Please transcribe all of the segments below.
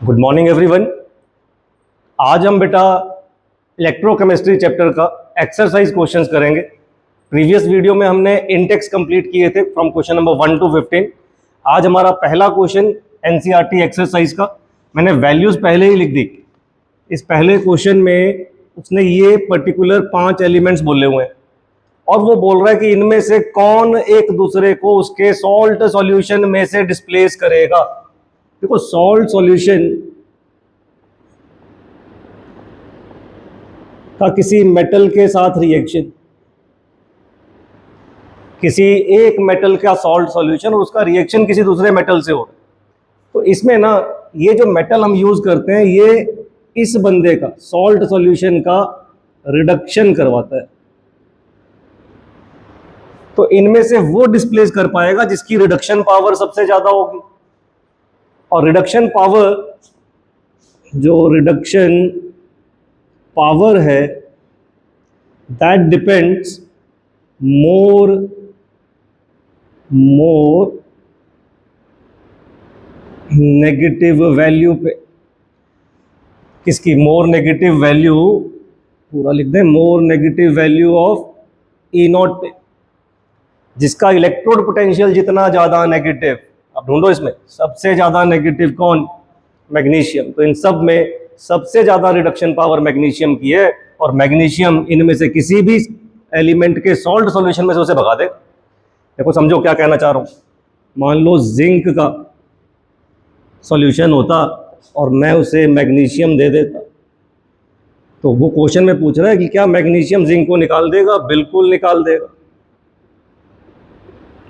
Good morning everyone. आज हम बेटा इलेक्ट्रोकेमिस्ट्री चैप्टर का एक्सरसाइज क्वेश्चंस करेंगे। प्रीवियस वीडियो में हमने इंडेक्स कंप्लीट किए थे फ्रॉम क्वेश्चन नंबर 1 to 15। आज हमारा पहला क्वेश्चन एनसीईआरटी एक्सरसाइज का। मैंने वैल्यूज पहले ही लिख दी। इस पहले क्वेश्चन में उसने ये पर्टिकुलर 5 एलिमेंट्स बोले हुए हैं और वो बोल रहा है कि इनमें से कौन एक दूसरे को उसके सॉल्ट सॉल्यूशन में से डिस्प्लेस करेगा। देखो, सॉल्ट सॉल्यूशन का किसी मेटल के साथ रिएक्शन, किसी एक मेटल का सॉल्ट सॉल्यूशन और उसका रिएक्शन किसी दूसरे मेटल से हो रहा है, तो इसमें ना ये जो मेटल हम यूज करते हैं ये इस बंदे का सॉल्ट सॉल्यूशन का रिडक्शन करवाता है। तो इनमें से वो डिस्प्लेस कर पाएगा जिसकी रिडक्शन पावर सबसे ज्यादा होगी। और रिडक्शन पावर, जो रिडक्शन पावर है, that depends more negative value पे। किसकी मोर नेगेटिव वैल्यू? पूरा लिख दें, more negative value of E not पे। जिसका इलेक्ट्रोड पोटेंशियल जितना ज्यादा नेगेटिव, अब ढूंढो इसमें सबसे ज्यादा नेगेटिव कौन? मैग्नीशियम। तो इन सब में सबसे ज्यादा रिडक्शन पावर मैग्नीशियम की है और मैग्नीशियम इनमें से किसी भी एलिमेंट के सॉल्ट सॉल्यूशन में से उसे भगा दे। देखो, समझो क्या कहना चाह रहा हूं। मान लो जिंक का सॉल्यूशन होता और मैं उसे मैग्नीशियम दे देता, तो वो क्वेश्चन में पूछ रहा है कि क्या मैग्नीशियम जिंक को निकाल देगा? बिल्कुल निकाल देगा।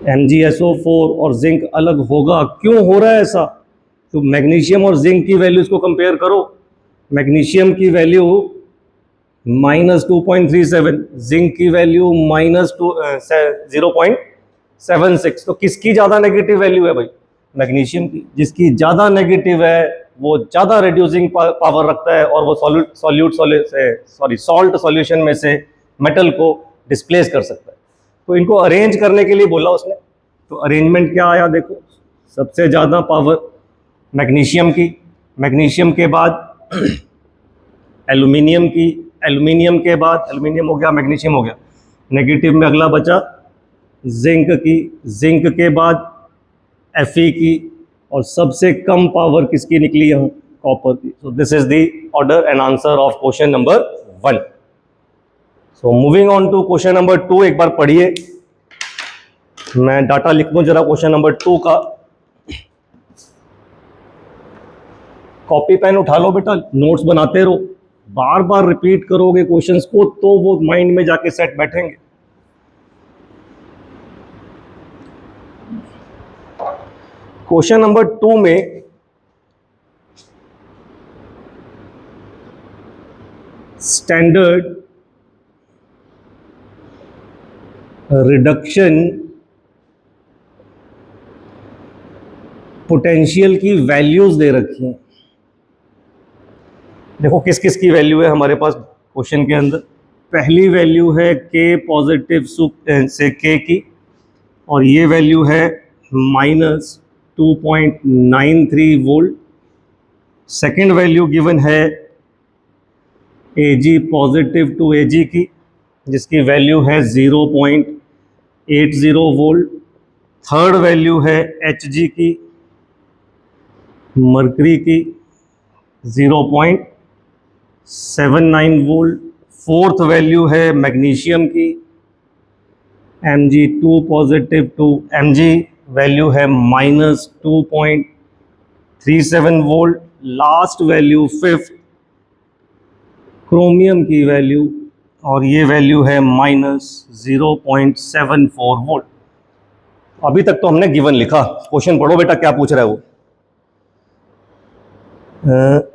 MgSO4 और जिंक अलग होगा। क्यों हो रहा है ऐसा? तो मैग्नीशियम और जिंक की वैल्यूज को कंपेयर करो। मैग्नीशियम की वैल्यू -2.37, जिंक की वैल्यू -0.76। तो किसकी ज्यादा नेगेटिव वैल्यू है भाई? मैग्नीशियम की। जिसकी ज्यादा नेगेटिव है वो ज्यादा रिड्यूसिंग पावर रखता है और वो सॉल्ट सॉल्यूशन में से मेटल को डिस्प्लेस कर सकता है। तो इनको अरेंज करने के लिए बोला उसने। तो अरेंजमेंट क्या आया देखो, सबसे ज़्यादा पावर मैग्नीशियम की, मैग्नीशियम के बाद एल्यूमिनियम की, एल्यूमिनियम के बाद, एल्यूमिनियम हो गया, मैग्नीशियम हो गया, नेगेटिव में अगला बचा जिंक की, जिंक के बाद Fe की, और सबसे कम पावर किसकी निकली यहाँ? कॉपर की। So this is the order and answer of question number 1। So moving on to question number 2। एक बार पढ़िए, मैं डाटा लिख दूं जरा क्वेश्चन नंबर 2 का। कॉपी पेन उठा लो बेटा, नोट्स बनाते रहो। बार बार रिपीट करोगे क्वेश्चंस को तो वो माइंड में जाके सेट बैठेंगे। क्वेश्चन नंबर 2 में स्टैंडर्ड रिडक्शन पोटेंशियल की वैल्यूज दे रखी हैं। देखो किस किस की वैल्यू है हमारे पास क्वेश्चन के अंदर। पहली वैल्यू है K पॉजिटिव से K की, और ये वैल्यू है -2.93 वोल्ट। सेकेंड वैल्यू गिवन है Ag पॉजिटिव टू Ag की, जिसकी वैल्यू है 0.80 वोल्ट। थर्ड वैल्यू है Hg की, मरकरी की, 0.79 वोल्ट। फोर्थ वैल्यू है मैग्नीशियम की, Mg2 positive to Mg, value है -2.37 volt. Last value fifth chromium की वैल्यू, और ये वैल्यू है -0.74 वोल्ट। अभी तक तो हमने गिवन लिखा। क्वेश्चन पढ़ो बेटा, क्या पूछ रहा है वो।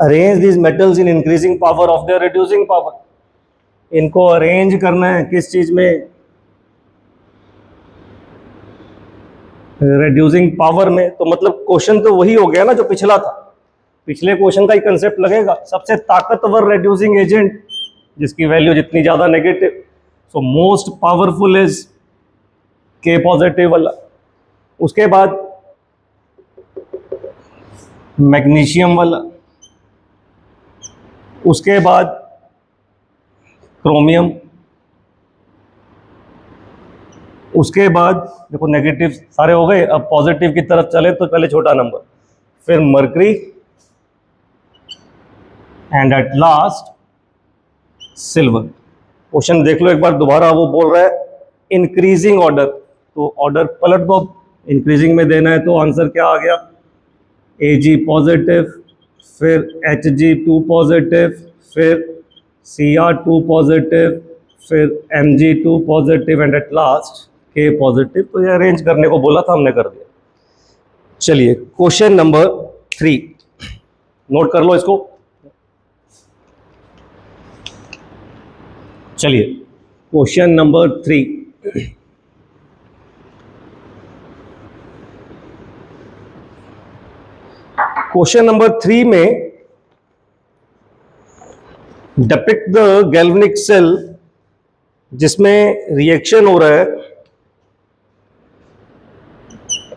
Arrange these metals in increasing power of their reducing power. इनको अरेंज करना है किस चीज में? रिड्यूसिंग पावर में। तो मतलब क्वेश्चन तो वही हो गया ना जो पिछला था। पिछले क्वेश्चन का ही कंसेप्ट लगेगा। सबसे ताकतवर रिड्यूसिंग एजेंट जिसकी वैल्यू जितनी ज्यादा negative, so most powerful is K positive वाला। उसके बाद मैग्नीशियम वाला, उसके बाद क्रोमियम, उसके बाद देखो नेगेटिव सारे हो गए, अब पॉजिटिव की तरफ चले तो पहले छोटा नंबर, फिर mercury, and at last silver. Question देख लो एक बार दोबारा, वो बोल रहा है इंक्रीजिंग ऑर्डर, तो ऑर्डर पलट दो, इंक्रीजिंग में देना है तो आंसर क्या आ गया, Ag पॉजिटिव, फिर Hg2 पॉजिटिव, फिर Cr2 पॉजिटिव, फिर Mg2 positive, and at last K positive. तो ये अरेंज करने को बोला था, हमने कर दिया। चलिए क्वेश्चन नंबर 3 नोट कर लो इसको। चलिए क्वेश्चन नंबर 3, क्वेश्चन नंबर 3 में डिपिक्ट द गैल्वेनिक सेल जिसमें रिएक्शन हो रहा है।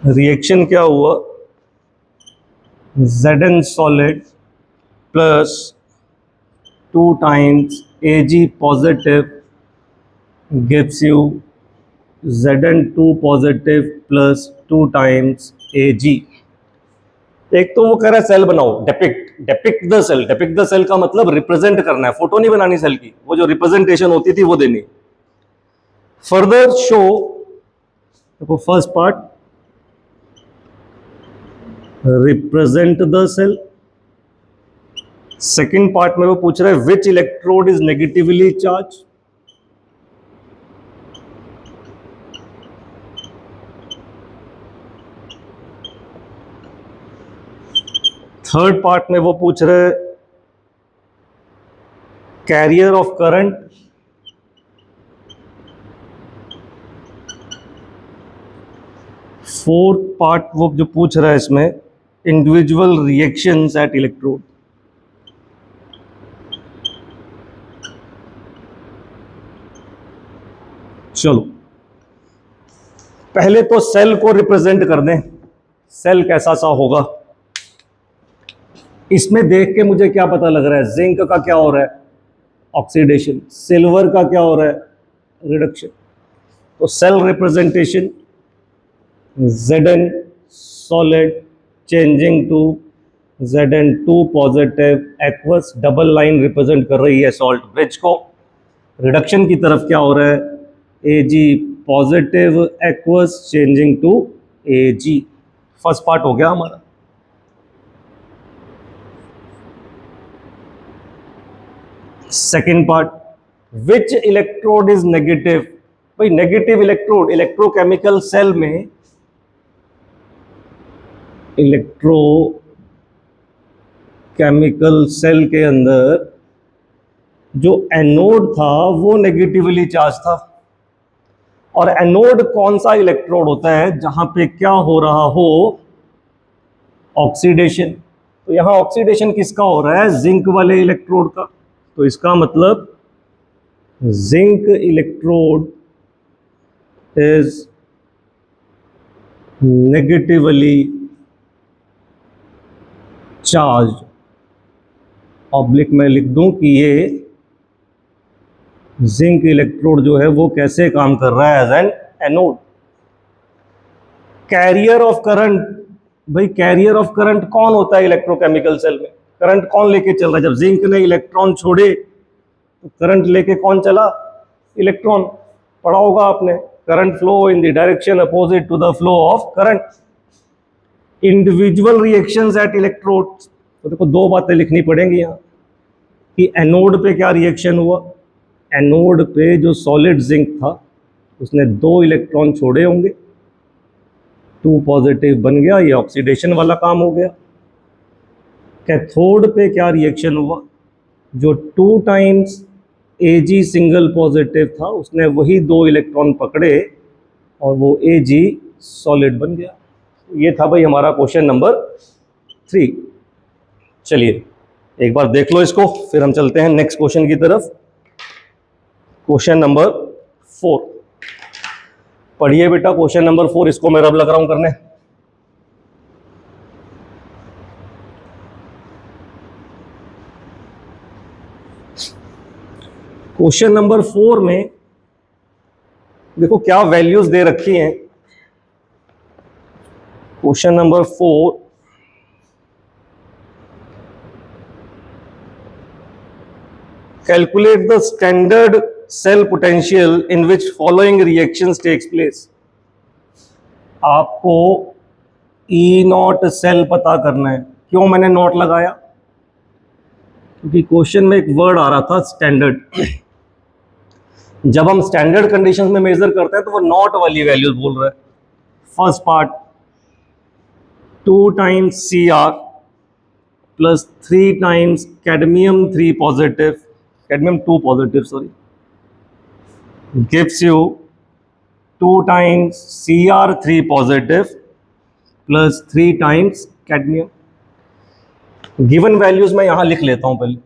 रिएक्शन क्या हुआ, Zn solid plus 2 times Ag positive gives you Zn2 positive plus 2 times Ag। एक तो वो कह रहा है सेल बनाओ, depict the cell. Depict the cell का मतलब रिप्रेजेंट करना है, फोटो नहीं बनानी सेल की, वो जो रिप्रेजेंटेशन होती थी वो देनी। फर्दर शो, देखो first part represent the cell, second part में वो पूछ रहा है which electrode is negatively charge. Third part में वो पूछ रहे carrier of current. Fourth part वो जो पूछ रहा है इसमें इंडिविजुअल रिएक्शंस एट इलेक्ट्रोड। चलो पहले तो सेल को रिप्रेजेंट कर दें, सेल कैसा सा होगा। इसमें देख के मुझे क्या पता लग रहा है, जिंक का क्या हो रहा है, ऑक्सीडेशन, सिल्वर का क्या हो रहा है, रिडक्शन। तो cell representation Zn solid changing to Zn2 positive aqueous, double line represent कर रही है सॉल्ट ब्रिज को। रिडक्शन की तरफ क्या हो रहा है, Ag positive aqueous changing to Ag। First part हो गया हमारा। Second part, which electrode is negative. भाई नेगेटिव इलेक्ट्रोड, इलेक्ट्रोकेमिकल सेल में इलेक्ट्रोकेमिकल सेल के अंदर जो एनोड था वो नेगेटिवली चार्ज था। और एनोड कौन सा इलेक्ट्रोड होता है जहां पे क्या हो रहा हो, ऑक्सीडेशन। तो यहां ऑक्सीडेशन किसका हो रहा है, जिंक वाले इलेक्ट्रोड का। तो इसका मतलब zinc electrode is negatively charge. Oblique में लिख दूं कि ये जिंक इलेक्ट्रोड जो है वो कैसे काम कर रहा है, as an anode. Carrier of current, भाई कैरियर ऑफ करंट कौन होता है इलेक्ट्रोकेमिकल सेल में, करंट कौन लेके चल रहा है। जब जिंक ने इलेक्ट्रॉन छोड़े तो करंट लेके कौन चला, इलेक्ट्रॉन। पढ़ा होगा आपने, current flow in the direction opposite to the flow of current. Individual reactions at electrode, तो देखो दो बातें लिखनी पड़ेंगी यहाँ कि एनोड पे क्या रिएक्शन हुआ। एनोड पे जो सॉलिड जिंक था उसने 2 इलेक्ट्रॉन छोड़े होंगे, 2 पॉजिटिव बन गया, ये ऑक्सीडेशन वाला काम हो गया। कैथोड पे क्या रिएक्शन हुआ, जो 2 टाइम्स Ag सिंगल पॉजिटिव था उसने वही 2 इलेक्ट्रॉन पकड़े और वो Ag सॉलिड बन गया। ये था भाई हमारा क्वेश्चन नंबर 3। चलिए एक बार देख लो इसको, फिर हम चलते हैं नेक्स्ट क्वेश्चन की तरफ। क्वेश्चन नंबर 4 पढ़िए बेटा, क्वेश्चन नंबर 4, इसको मैं रब लग रहा हूं करने। क्वेश्चन नंबर 4 में देखो क्या वैल्यूज दे रखी हैं। Question number 4, calculate the standard cell potential in which following reactions takes place. आपको ई नॉट सेल पता करना है। क्यों मैंने नॉट लगाया? क्योंकि क्वेश्चन में एक वर्ड आ रहा था स्टैंडर्ड। जब हम स्टैंडर्ड कंडीशंस में मेजर करते हैं तो वो नॉट वाली वैल्यूज बोल रहा है। First part 2 times C R plus 3 times cadmium 3 positive, cadmium 2 positive sorry, gives you 2 times C R 3 positive plus 3 times cadmium. Given values मैं यहां लिख लेता हूं पहले।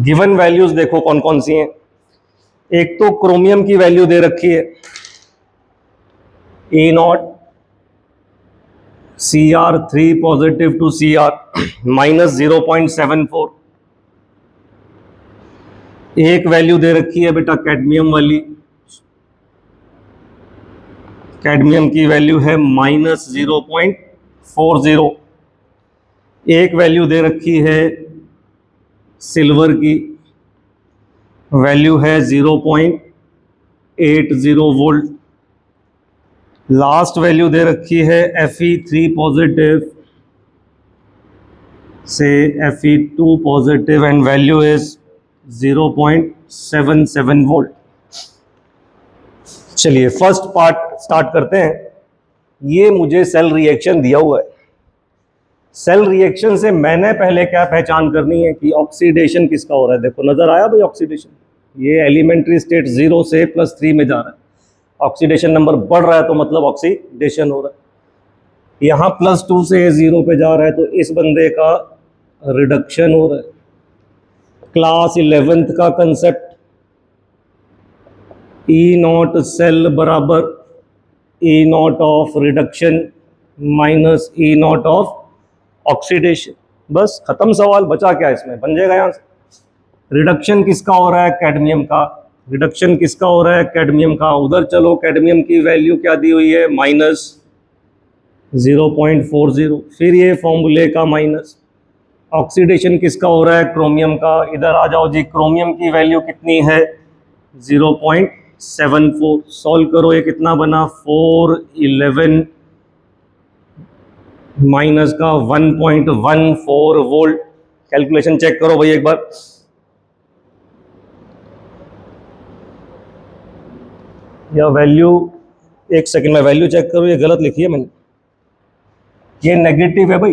गिवन वैल्यूज देखो कौन कौन सी हैं। एक तो क्रोमियम की वैल्यू दे रखी है E naught C R 3 positive to C R minus 0.74। एक वैल्यू दे रखी है बेटा कैडमियम वाली, कैडमियम की वैल्यू है माइनस 0.40। एक वैल्यू दे रखी है सिल्वर की, वैल्यू है 0.80 वोल्ट। लास्ट वैल्यू दे रखी है Fe3 पॉजिटिव से Fe2 positive and value is 0.77 volt. चलिए फर्स्ट पार्ट स्टार्ट करते हैं। ये मुझे सेल रिएक्शन दिया हुआ है। सेल रिएक्शन से मैंने पहले क्या पहचान करनी है कि ऑक्सीडेशन किसका हो रहा है। देखो नजर आया भाई ऑक्सीडेशन, ये एलिमेंट्री स्टेट 0 से +3 में जा रहा है। ऑक्सीडेशन नंबर बढ़ रहा है तो मतलब ऑक्सीडेशन हो रहा है। यहाँ +2 से 0 पे जा रहा है तो इस बंदे का रिडक्शन हो रहा है। क्लास 11th का कंसेप्ट, ई नॉट सेल बराबर E naught of reduction minus E naught of oxidation. बस खत्म सवाल। बचा क्या इसमें? बन जाएगा यहाँ से। रिडक्शन किसका हो रहा है? कैडमियम का। रिडक्शन किसका हो रहा है? कैडमियम का। उधर चलो, कैडमियम की वैल्यू क्या दी हुई है? -0.40। फिर ये फॉर्मूले का माइनस। ऑक्सीडेशन किसका हो रहा है? क्रोमियम का। इधर आ जाओ जी, क्रोमियम की वैल्यू कितनी है? 0.74। सॉल्व करो, ये कितना बना? 411 माइनस का 1.14 वोल्ट। कैलकुलेशन चेक करो भाई एक बार। यह वैल्यू, एक सेकंड में वैल्यू चेक करो, ये गलत लिखी है मैंने। ये नेगेटिव है भाई,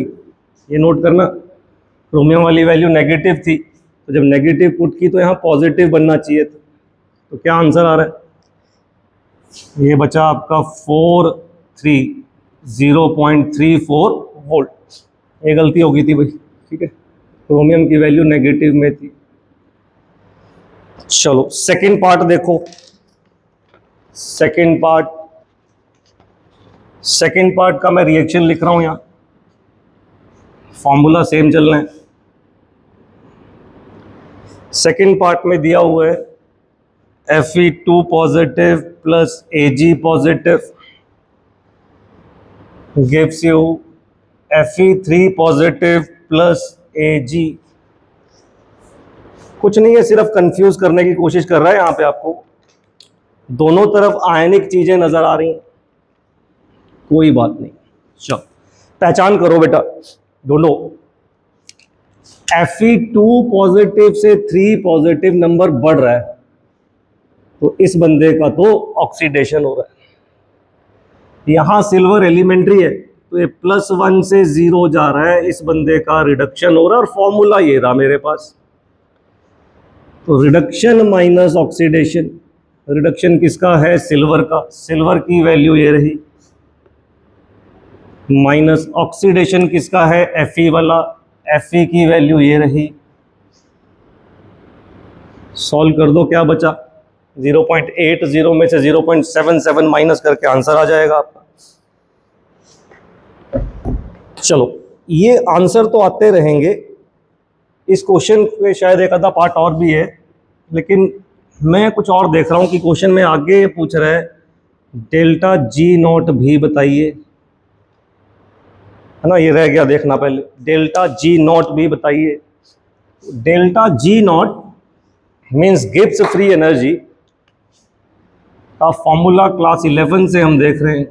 ये नोट करना। क्रोमियम वाली वैल्यू नेगेटिव थी, तो जब नेगेटिव पुट की तो यहाँ पॉजिटिव बनना चाहिए था। तो क्या आंसर आ रहा है? ये बचा आपका 0.34 वोल्ट। ये गलती हो गई थी भाई, ठीक है। क्रोमियम की वैल्यू नेगेटिव में थी। चलो सेकंड पार्ट देखो। सेकंड पार्ट का मैं रिएक्शन लिख रहा हूं यहां। फॉर्मूला सेम चलना है। सेकंड पार्ट में दिया हुआ है Fe2 positive plus Ag positive gives you Fe3 positive plus Ag। कुछ नहीं है, सिर्फ कंफ्यूज करने की कोशिश कर रहा है यहां पे आपको। दोनों तरफ आयनिक चीजें नजर आ रही हैं, कोई बात नहीं। चलो पहचान करो बेटा दोनों। Fe2 पॉजिटिव से 3 पॉजिटिव नंबर बढ़ रहा है तो इस बंदे का तो ऑक्सीडेशन हो रहा है। यहां सिल्वर एलिमेंट्री है तो ये +1 से 0 जा रहा है, इस बंदे का रिडक्शन हो रहा है। और फॉर्मूला ये रहा मेरे पास, तो रिडक्शन माइनस ऑक्सीडेशन। रिडक्शन किसका है? सिल्वर का। सिल्वर की वैल्यू ये रही, माइनस ऑक्सीडेशन किसका है? Fe वाला। Fe की वैल्यू ये रही। सॉल्व कर दो, क्या बचा? 0.80 में से 0.77 माइनस करके आंसर आ जाएगा आपका। चलो ये आंसर तो आते रहेंगे, इस क्वेश्चन पे शायद एक आधा पार्ट और भी है, लेकिन मैं कुछ और देख रहा हूँ कि क्वेश्चन में आगे पूछ रहा है डेल्टा जी नॉट भी बताइए, है ना, ये रह गया देखना पहले, डेल्टा जी नॉट भी बताइए। Delta G naught means Gibbs free energy का फॉर्मूला क्लास 11 से हम देख रहे हैं,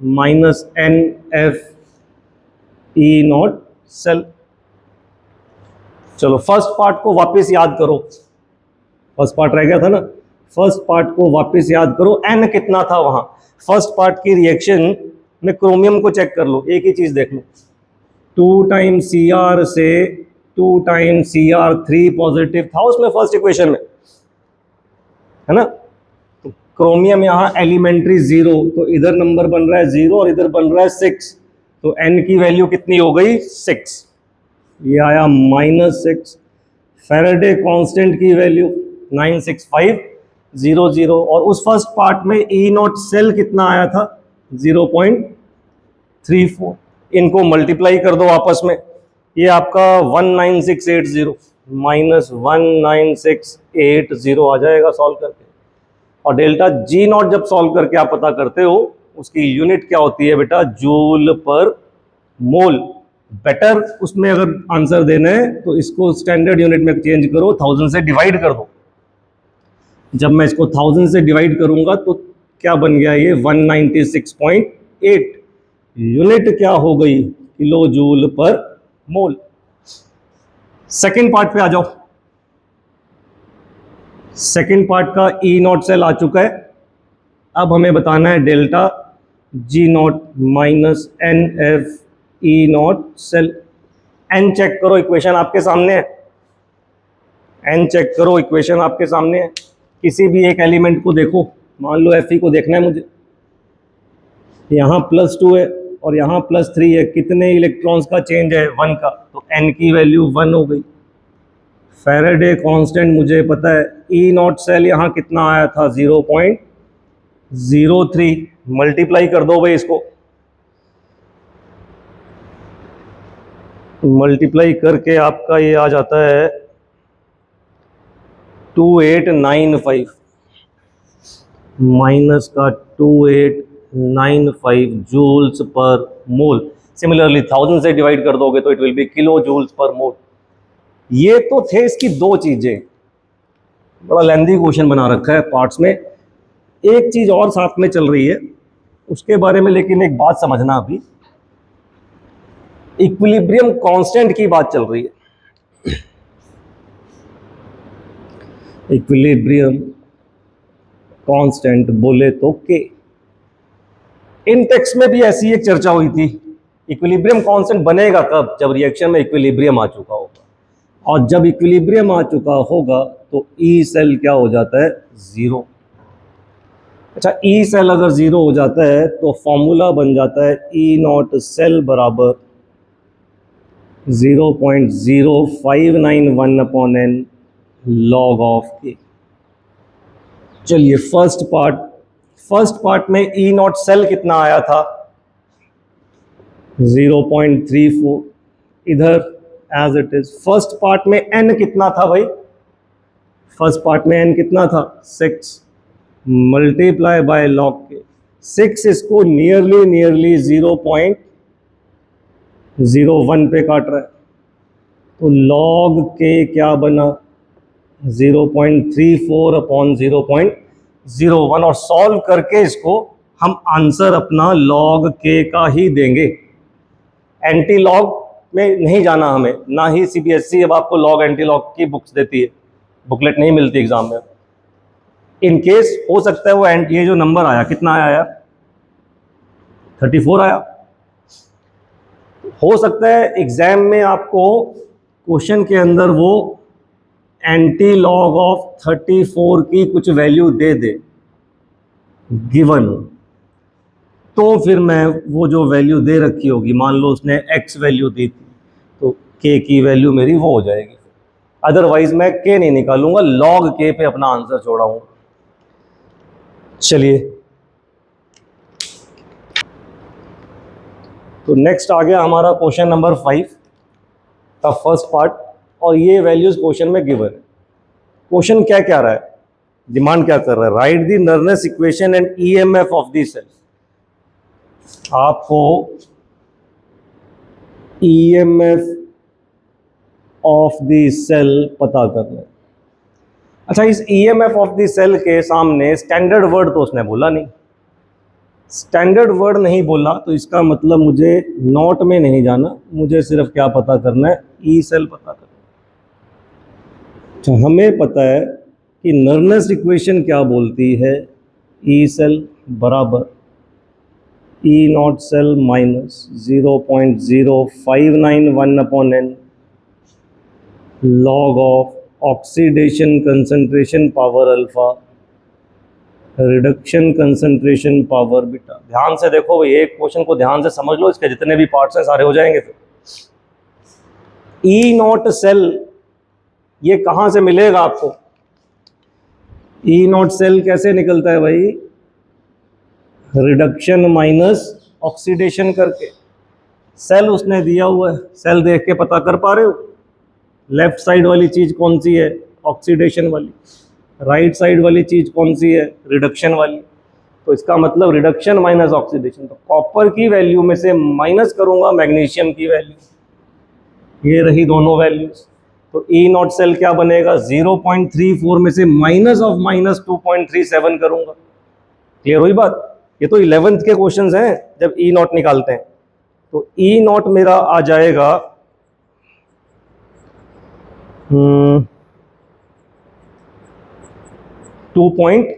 minus n F E naught cell. चलो फर्स्ट पार्ट को वापस याद करो, फर्स्ट पार्ट रह गया था ना, फर्स्ट पार्ट को वापस याद करो। एन कितना था वहां, फर्स्ट पार्ट की रिएक्शन में क्रोमियम को चेक कर लो, एक ही चीज देख लो, 2 टाइम्स सी आर से 2 टाइम्स सी आर 3 पॉजिटिव था उसमें फर्स्ट इक्वेशन में, है ना। तो क्रोमियम यहाँ एलिमेंट्री 0, तो इधर नंबर बन रहा है 0 और इधर बन रहा है 6, तो एन की वैल्यू कितनी हो गई 6, ये आया -6। फैराडे कांस्टेंट की वैल्यू 96500, और उस फर्स्ट पार्ट में ई नॉट सेल कितना आया था 0.34। इनको मल्टीप्लाई कर दो आपस में, ये आपका 19680 -19680 आ जाएगा सॉल्व करके। और डेल्टा जी नॉट जब सॉल्व करके आप पता करते हो, उसकी यूनिट क्या होती है बेटा, जूल पर मोल। बेटर उसमें अगर आंसर देना है तो इसको स्टैंडर्ड यूनिट में चेंज करो, 1000 से डिवाइड कर दो। जब मैं इसको 1000 से डिवाइड करूंगा तो क्या बन गया, ये 196.8, यूनिट क्या हो गई, किलो जूल पर मोल। सेकेंड पार्ट पे आ जाओ, सेकेंड पार्ट का ई नॉट सेल आ चुका है। अब हमें बताना है delta G naught minus n F E naught cell. N check करो, इक्वेशन आपके सामने है, एन चेक करो, इक्वेशन आपके सामने है। किसी भी एक एलिमेंट को देखो, मान लो एफ ई को देखना है मुझे, यहाँ +2 है और यहाँ +3 है, कितने इलेक्ट्रॉन्स का चेंज है 1 का, तो एन की वैल्यू 1 हो गई। फैराडे कांस्टेंट मुझे पता है, ई नॉट सेल यहाँ कितना आया था 0.03, मल्टीप्लाई कर दो भाई इसको, मल्टीप्लाई करके आपका ये आ जाता है 2895, माइनस का 2895 जूल्स पर मोल। सिमिलरली 1000 से डिवाइड कर दोगे तो it will be kilo joules per mole. ये तो थे इसकी दो चीजें, बड़ा लेंदी क्वेश्चन बना रखा है पार्ट्स में। एक चीज और साथ में चल रही है उसके बारे में, लेकिन एक बात समझना, अभी इक्विलिब्रियम कांस्टेंट की बात चल रही है। इक्विलिब्रियम कांस्टेंट बोले तो के, इन टेक्स्ट में भी ऐसी एक चर्चा हुई थी। इक्विलिब्रियम कांस्टेंट बनेगा कब, जब रिएक्शन में इक्विलिब्रियम आ चुका होगा, और जब इक्विलिब्रियम आ चुका होगा तो ई सेल क्या हो जाता है 0। अच्छा, ई सेल अगर 0 हो जाता है तो फॉर्मूला बन जाता है ई नॉट सेल बराबर 0.0591/n log ऑफ के। चलिए फर्स्ट पार्ट में ई नॉट सेल कितना आया था 0.34, इधर as it is. First part में एन कितना था भाई, फर्स्ट पार्ट में एन कितना था 6, मल्टीप्लाई बाय लॉग के। 6 इसको नियरली 0.01 पे काट रहा है, तो लॉग के क्या बना 0.34/0.01, और सॉल्व करके इसको हम आंसर अपना लॉग के का ही देंगे। एंटी लॉग में नहीं जाना हमें, ना ही सीबीएसई अब आपको लॉग एंटी लॉग की बुक्स देती है, बुकलेट नहीं मिलती एग्जाम में। इन केस हो सकता है वो ये जो नंबर आया कितना आया यार 34 आया, हो सकता है एग्जाम में आपको क्वेश्चन के अंदर वो एंटी लॉग ऑफ 34 की कुछ वैल्यू दे दे गिवन, तो फिर मैं वो जो वैल्यू दे रखी होगी, मान लो उसने x वैल्यू दी थी, तो k की वैल्यू मेरी वो हो जाएगी। अदरवाइज मैं k नहीं निकालूंगा, log k पे अपना आंसर छोड़ाऊंगा। चलिए, तो नेक्स्ट आ गया हमारा क्वेश्चन नंबर 5 का फर्स्ट पार्ट। और ये वैल्यूज क्वेश्चन में गिवन है। क्वेश्चन क्या क्या रहा है, डिमांड क्या कर रहा है, write the Nernst equation and EMF of the cell. आपको ईएमएफ ऑफ द सेल पता करना है। अच्छा, इस ईएमएफ ऑफ द सेल के सामने स्टैंडर्ड वर्ड तो उसने बोला नहीं, स्टैंडर्ड वर्ड नहीं बोला तो इसका मतलब मुझे नोट में नहीं जाना, मुझे सिर्फ क्या पता करना है, ई सेल पता करना है। अच्छा, हमें पता है कि नर्नेस इक्वेशन क्या बोलती है, ई सेल बराबर E naught cell minus 0.0591/n log of oxidation concentration power alpha reduction concentration power beta. ध्यान से देखो भाई, एक क्वेश्चन को ध्यान से समझ लो, इसके जितने भी पार्ट्स हैं सारे हो जाएंगे। फिर ई नॉट सेल ये कहां से मिलेगा आपको, ई नॉट सेल कैसे निकलता है भाई, रिडक्शन माइनस ऑक्सीडेशन करके। सेल उसने दिया हुआ है, सेल देख के पता कर पा रहे हो, लेफ्ट साइड वाली चीज कौन सी है, ऑक्सीडेशन वाली, राइट साइड वाली चीज कौन सी है, रिडक्शन वाली। तो इसका मतलब रिडक्शन माइनस ऑक्सीडेशन, तो कॉपर की वैल्यू में से माइनस करूंगा मैग्नीशियम की वैल्यू, ये रही दोनों वैल्यूज। तो ई नॉट सेल क्या बनेगा, 0.34 में से माइनस ऑफ माइनस 2.37 करूंगा। क्लियर हुई बात, ये तो 11th के क्वेश्चंस हैं जब ई नॉट निकालते हैं। तो ई नॉट मेरा आ जाएगा 2 पॉइंट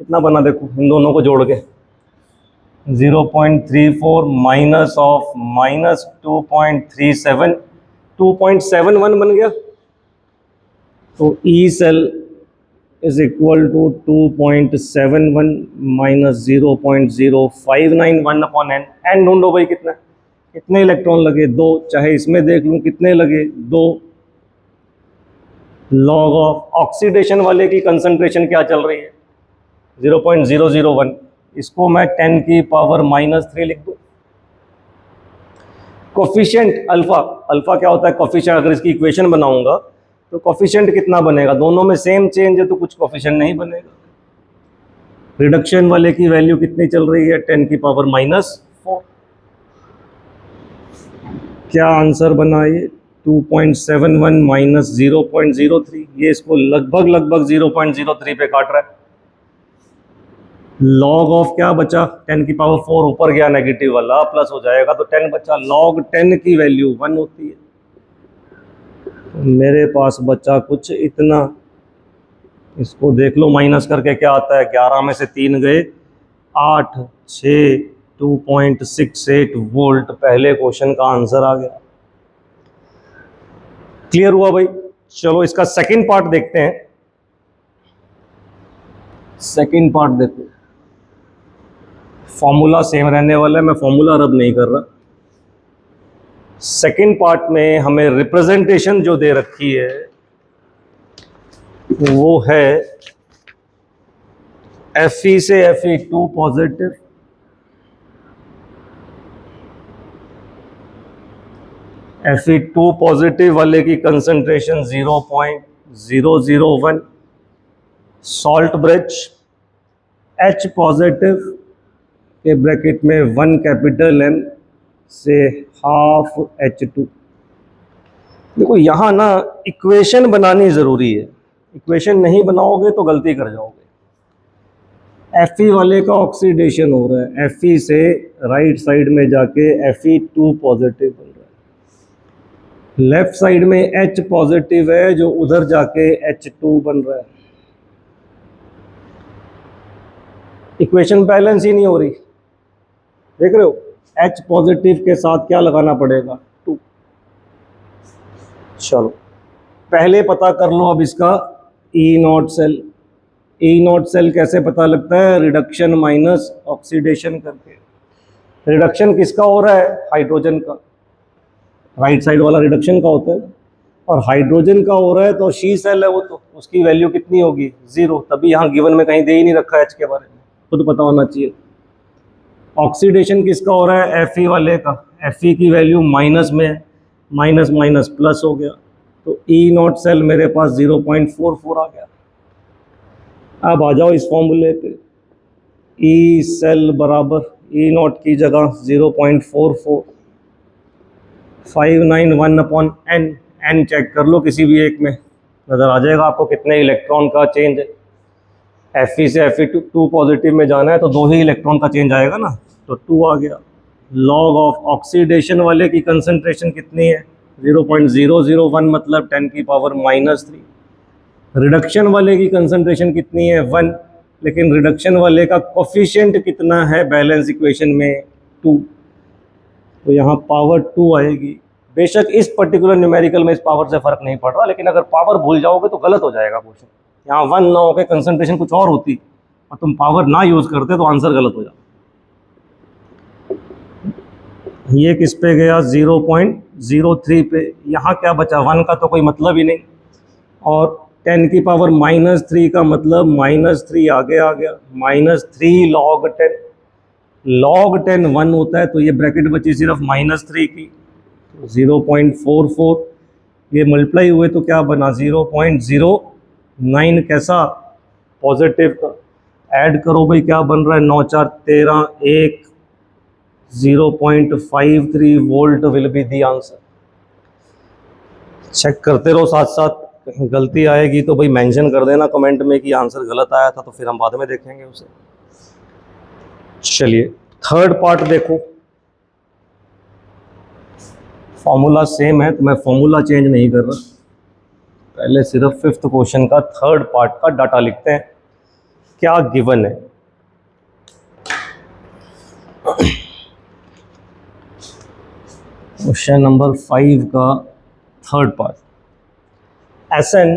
कितना बना, देखो इन दोनों को जोड़ के 0.34 माइनस ऑफ माइनस 2.37, 2.71 बन गया। तो E cell is equal to 2.71 minus 0.0591/n। N ढूंढो भाई कितना, कितने इलेक्ट्रॉन लगे, 2, चाहे इसमें देख लूँ कितने लगे, 2। लॉग ऑफ ऑक्सीडेशन वाले की कंसंट्रेशन क्या चल रही है, 0.001, इसको मैं 10 की पावर -3 लिख दूँ। कोफिशिएंट अल्फा, अल्फा क्या होता है कोफिशिएंट, अगर इसकी इक्वेशन बनाऊंगा तो कोफिशिएंट कितना बनेगा, दोनों में सेम चेंज है तो कुछ कोफिशिएंट नहीं बनेगा। रिडक्शन वाले की वैल्यू कितनी चल रही है, 10 की पावर -4। क्या आंसर बना ये, 2.71 माइनस 0.03, ये इसको लगभग 0.03 पे काट रहा है। लॉग ऑफ क्या बचा, 10 की पावर 4 ऊपर गया नेगेटिव वाला, प्लस हो जाएगा तो 10 बचा। लॉग 10 की वैल्यू 1 होती है, तो मेरे पास बचा कुछ इतना। इसको देख लो माइनस करके क्या आता है, 11 में से 3 गए 8, 6, 2.68 वोल्ट। पहले क्वेश्चन का आंसर आ गया। क्लियर हुआ भाई। चलो इसका सेकंड पार्ट देखते हैं। सेकंड पार्ट देखो, फॉर्मूला सेम रहने वाला है, मैं फॉर्मूला रब नहीं कर रहा। सेकंड पार्ट में हमें रिप्रेजेंटेशन जो दे रखी है वो है Fe से Fe2 पॉजिटिव, Fe2 पॉजिटिव वाले की concentration 0.001, salt bridge H positive के ब्रैकेट में 1 कैपिटल M से हाफ H2। देखो यहाँ ना इक्वेशन बनानी ज़रूरी है, इक्वेशन नहीं बनाओगे तो गलती कर जाओगे। Fe वाले का ऑक्सीडेशन हो रहा है, Fe से राइट साइड में जाके Fe2 पॉजिटिव बन रहा है, लेफ्ट साइड में H पॉजिटिव है जो उधर जाके H2 बन रहा है। इक्वेशन बैलेंस ही नहीं हो रही, देख रहे हो, H पॉजिटिव के साथ क्या लगाना पड़ेगा, 2। चलो पहले पता कर लो अब इसका E naught cell. E naught cell कैसे पता लगता है, रिडक्शन माइनस ऑक्सीडेशन करके। रिडक्शन किसका हो रहा है, हाइड्रोजन का, राइट साइड वाला रिडक्शन का होता है, और हाइड्रोजन का हो रहा है तो शी सेल है वो, तो उसकी वैल्यू कितनी होगी, 0। तभी यहाँ गिवन में कहीं दे ही नहीं रखा है H के बारे में, तो पता होना चाहिए। ऑक्सीडेशन किसका हो रहा है, Fe वाले का, Fe की वैल्यू माइनस में है, माइनस माइनस प्लस हो गया, तो ई नॉट सेल मेरे पास 0.44 आ गया। अब आ जाओ इस फॉर्मूले पे, ई सेल बराबर ई नॉट की जगह 0.44, 591 अपॉन एन। एन चेक कर लो किसी भी एक में, नज़र आ जाएगा आपको कितने इलेक्ट्रॉन का चेंज है। Fe से Fe2 पॉजिटिव में जाना है तो 2 ही इलेक्ट्रॉन का चेंज आएगा ना, तो 2 आ गया। लॉग ऑफ ऑक्सीडेशन वाले की कंसंट्रेशन कितनी है, 0.001 मतलब 10 की पावर -3। रिडक्शन वाले की कंसंट्रेशन कितनी है, 1, लेकिन रिडक्शन वाले का कोफिशिएंट कितना है बैलेंस इक्वेशन में, 2, तो यहाँ पावर 2 आएगी। बेशक इस पर्टिकुलर न्यूमेरिकल में इस पावर से फ़र्क नहीं पड़ रहा, लेकिन अगर पावर भूल जाओगे तो गलत हो जाएगा क्वेश्चन। यहाँ 1 ना होकर कंसंट्रेशन कुछ और होती और तुम पावर ना यूज़ करते तो आंसर गलत हो जाता। ये किस पे गया, 0.03 पे। यहाँ क्या बचा, 1 का तो कोई मतलब ही नहीं, और 10 की पावर -3 का मतलब -3 आगे आ गया, -3 log 10। log 10 1 होता है, तो ये ब्रैकेट बची सिर्फ -3 की, तो 0.44, ये मल्टीप्लाई हुए तो क्या बना 0.09। कैसा, पॉजिटिव का। ऐड करो भाई, क्या बन रहा है, 9 4 13, 1, 0.53 volt will be the answer. Check करते रहो साथ साथ, कहीं गलती आएगी तो भाई मेंशन कर देना कमेंट में कि आंसर गलत आया था, तो फिर हम बाद में देखेंगे उसे। चलिए थर्ड पार्ट देखो, फॉर्मूला सेम है तो मैं फॉर्मूला चेंज नहीं कर रहा, पहले सिर्फ 5th क्वेश्चन का थर्ड पार्ट का डाटा लिखते हैं। क्या गिवन है, क्वेश्चन नंबर 5 का थर्ड पार्ट। Sn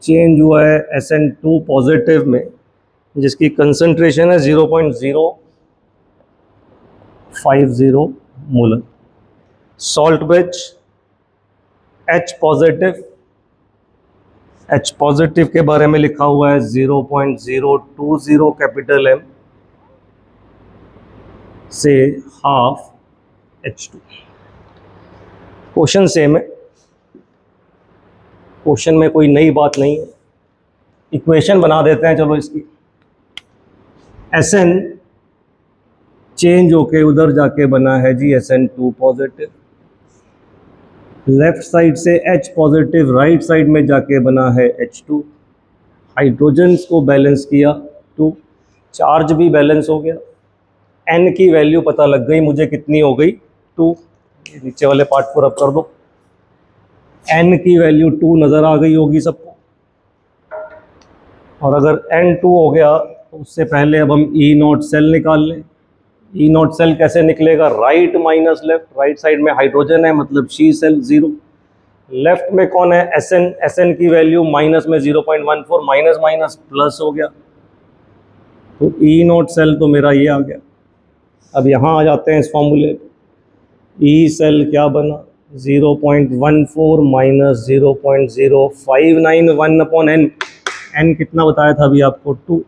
चेंज हुआ है Sn2 पॉजिटिव में, जिसकी कंसंट्रेशन है 0.050 molar. Salt bridge H positive के बारे में लिखा हुआ है 0.020 कैपिटल M से हाफ H2। क्वेश्चन सेम है, क्वेश्चन में कोई नई बात नहीं है। इक्वेशन बना देते हैं चलो इसकी। Sn चेंज होके उधर जाके बना है जी Sn2 पॉजिटिव, लेफ्ट साइड से H पॉजिटिव राइट साइड में जाके बना है H2। हाइड्रोजन्स को बैलेंस किया 2, चार्ज भी बैलेंस हो गया। N की वैल्यू पता लग गई मुझे, कितनी हो गई, 2। नीचे वाले पार्ट को रब कर दो, N की वैल्यू 2 नज़र आ गई होगी सबको। और अगर N2 हो गया तो उससे पहले अब हम E नॉट सेल निकाल लें। E नॉट सेल कैसे निकलेगा, right minus left, right side में हाइड्रोजन है मतलब शी सेल 0, लेफ्ट में कौन है, Sn की वैल्यू माइनस में 0.14, माइनस माइनस प्लस हो गया, तो E नॉट सेल तो मेरा ये आ गया। अब यहाँ आ जाते हैं इस फॉर्मूले पे, E सेल क्या बना, 0.14 माइनस 0.0591 अपॉन N। N कितना बताया था अभी आपको, 2।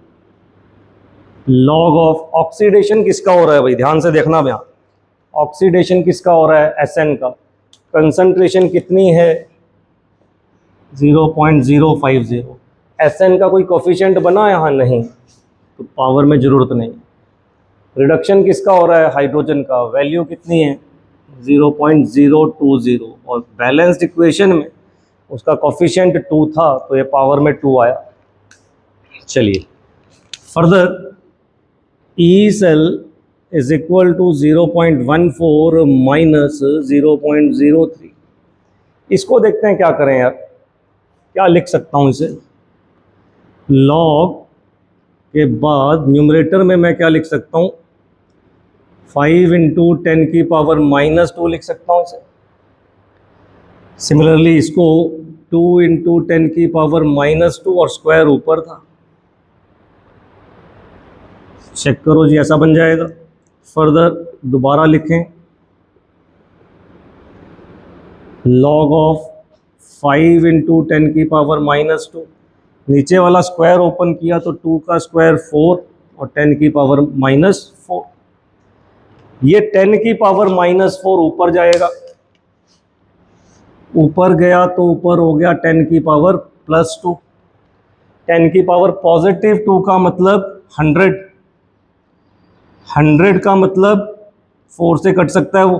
लॉग ऑफ ऑक्सीडेशन किसका हो रहा है भाई, ध्यान से देखना भैया, ऑक्सीडेशन किसका हो रहा है, Sn का। कंसंट्रेशन कितनी है, 0.050। Sn का कोई कोफिशिएंट बना यहाँ नहीं, तो पावर में ज़रूरत नहीं। रिडक्शन किसका हो रहा है, हाइड्रोजन का, वैल्यू कितनी है 0.020, और बैलेंस्ड इक्वेशन में उसका कोफिशिएंट 2 था तो ये पावर में 2 आया। चलिए further, E cell is equal to 0.14 minus 0.03। इसको देखते हैं क्या करें यार, क्या लिख सकता हूँ इसे। लॉग के बाद न्यूमरेटर में मैं क्या लिख सकता हूँ, 5 इंटू 10 की पावर -2 लिख सकता हूँ इसे। सिमिलरली इसको 2 इंटू 10 की पावर -2 और स्क्वायर ऊपर था, चेक करो जी ऐसा बन जाएगा। फर्दर दोबारा लिखें, लॉग ऑफ 5 इंटू 10 की पावर -2, नीचे वाला स्क्वायर ओपन किया तो 2 का स्क्वायर 4 और 10 की पावर -4। ये 10 की पावर -4 ऊपर जाएगा, ऊपर गया तो ऊपर हो गया 10 की पावर +2, 10 की पावर +2 का मतलब 100, 100 का मतलब 4 से कट सकता है वो।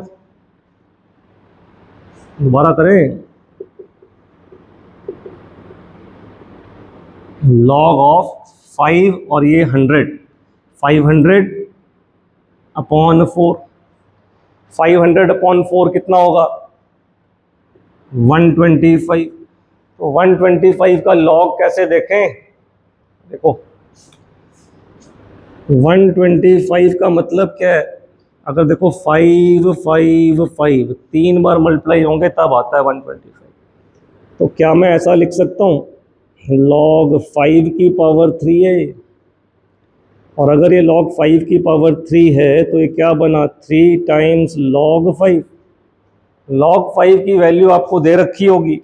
दोबारा करें, लॉग ऑफ 5 और ये 100, 500 अपॉन 4, 500 अपॉन 4 कितना होगा 125। तो 125 का लॉग कैसे देखें, देखो 125 का मतलब क्या है, अगर देखो 5 5 5 3 बार मल्टीप्लाई होंगे तब आता है 125। तो क्या मैं ऐसा लिख सकता हूँ, लॉग 5 की पावर 3 है ये, और अगर ये log 5 की पावर 3 है तो ये क्या बना 3 टाइम्स log 5। log 5 की वैल्यू आपको दे रखी होगी,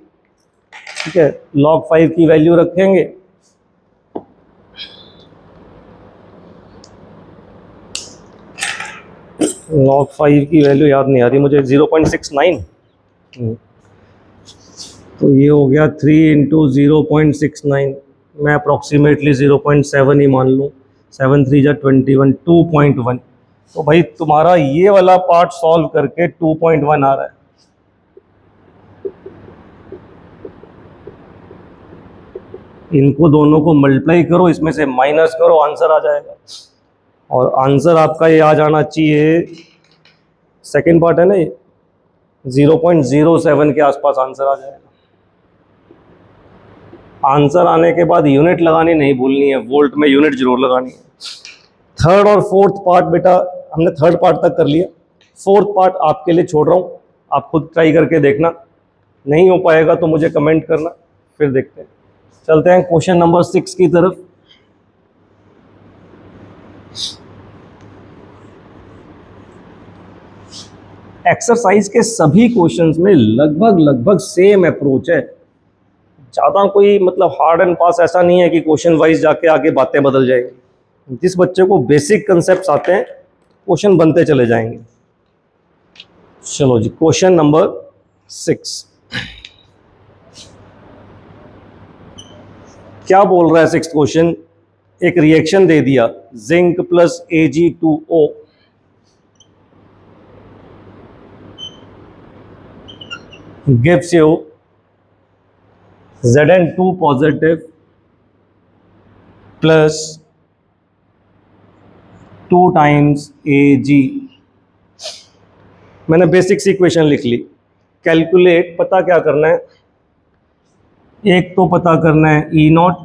ठीक है, log 5 की वैल्यू रखेंगे, log 5 की वैल्यू याद नहीं आ रही मुझे, 0.69, तो ये हो गया 3 इंटू 0.69, मैं अप्रॉक्सीमेटली 0.7 ही मान लूँ, 7 3 जा 21, 2.1। तो भाई तुम्हारा ये वाला पार्ट सॉल्व करके 2.1 आ रहा है। इनको दोनों को मल्टीप्लाई करो, इसमें से माइनस करो, आंसर आ जाएगा। और आंसर आपका ये आ जाना चाहिए, सेकंड पार्ट है ना ये, 0.07 के आसपास आंसर आ जाएगा। आंसर आने के बाद यूनिट लगानी नहीं भूलनी है, वोल्ट में यूनिट जरूर लगानी है। थर्ड और फोर्थ पार्ट बेटा हमने थर्ड पार्ट तक कर लिया, फोर्थ पार्ट आपके लिए छोड़ रहा हूँ, आप खुद ट्राई करके देखना, नहीं हो पाएगा तो मुझे कमेंट करना, फिर देखते हैं। चलते हैं क्वेश्चन नंबर 6 की तरफ। एक्सरसाइज के सभी क्वेश्चंस में लगभग सेम अप्रोच है, ज़्यादा कोई मतलब हार्ड एंड फास्ट ऐसा नहीं है कि क्वेश्चन वाइज जाके आगे बातें बदल जाएंगी। जिस बच्चे को बेसिक कंसेप्ट आते हैं क्वेश्चन बनते चले जाएंगे। चलो जी, क्वेश्चन नंबर 6 क्या बोल रहा है। 6th क्वेश्चन, एक रिएक्शन दे दिया, zinc plus Ag2O gives you Zn2 positive plus 2 times Ag। मैंने बेसिक सी इक्वेशन लिख ली। कैलकुलेट, पता क्या करना है, एक तो पता करना है E नॉट,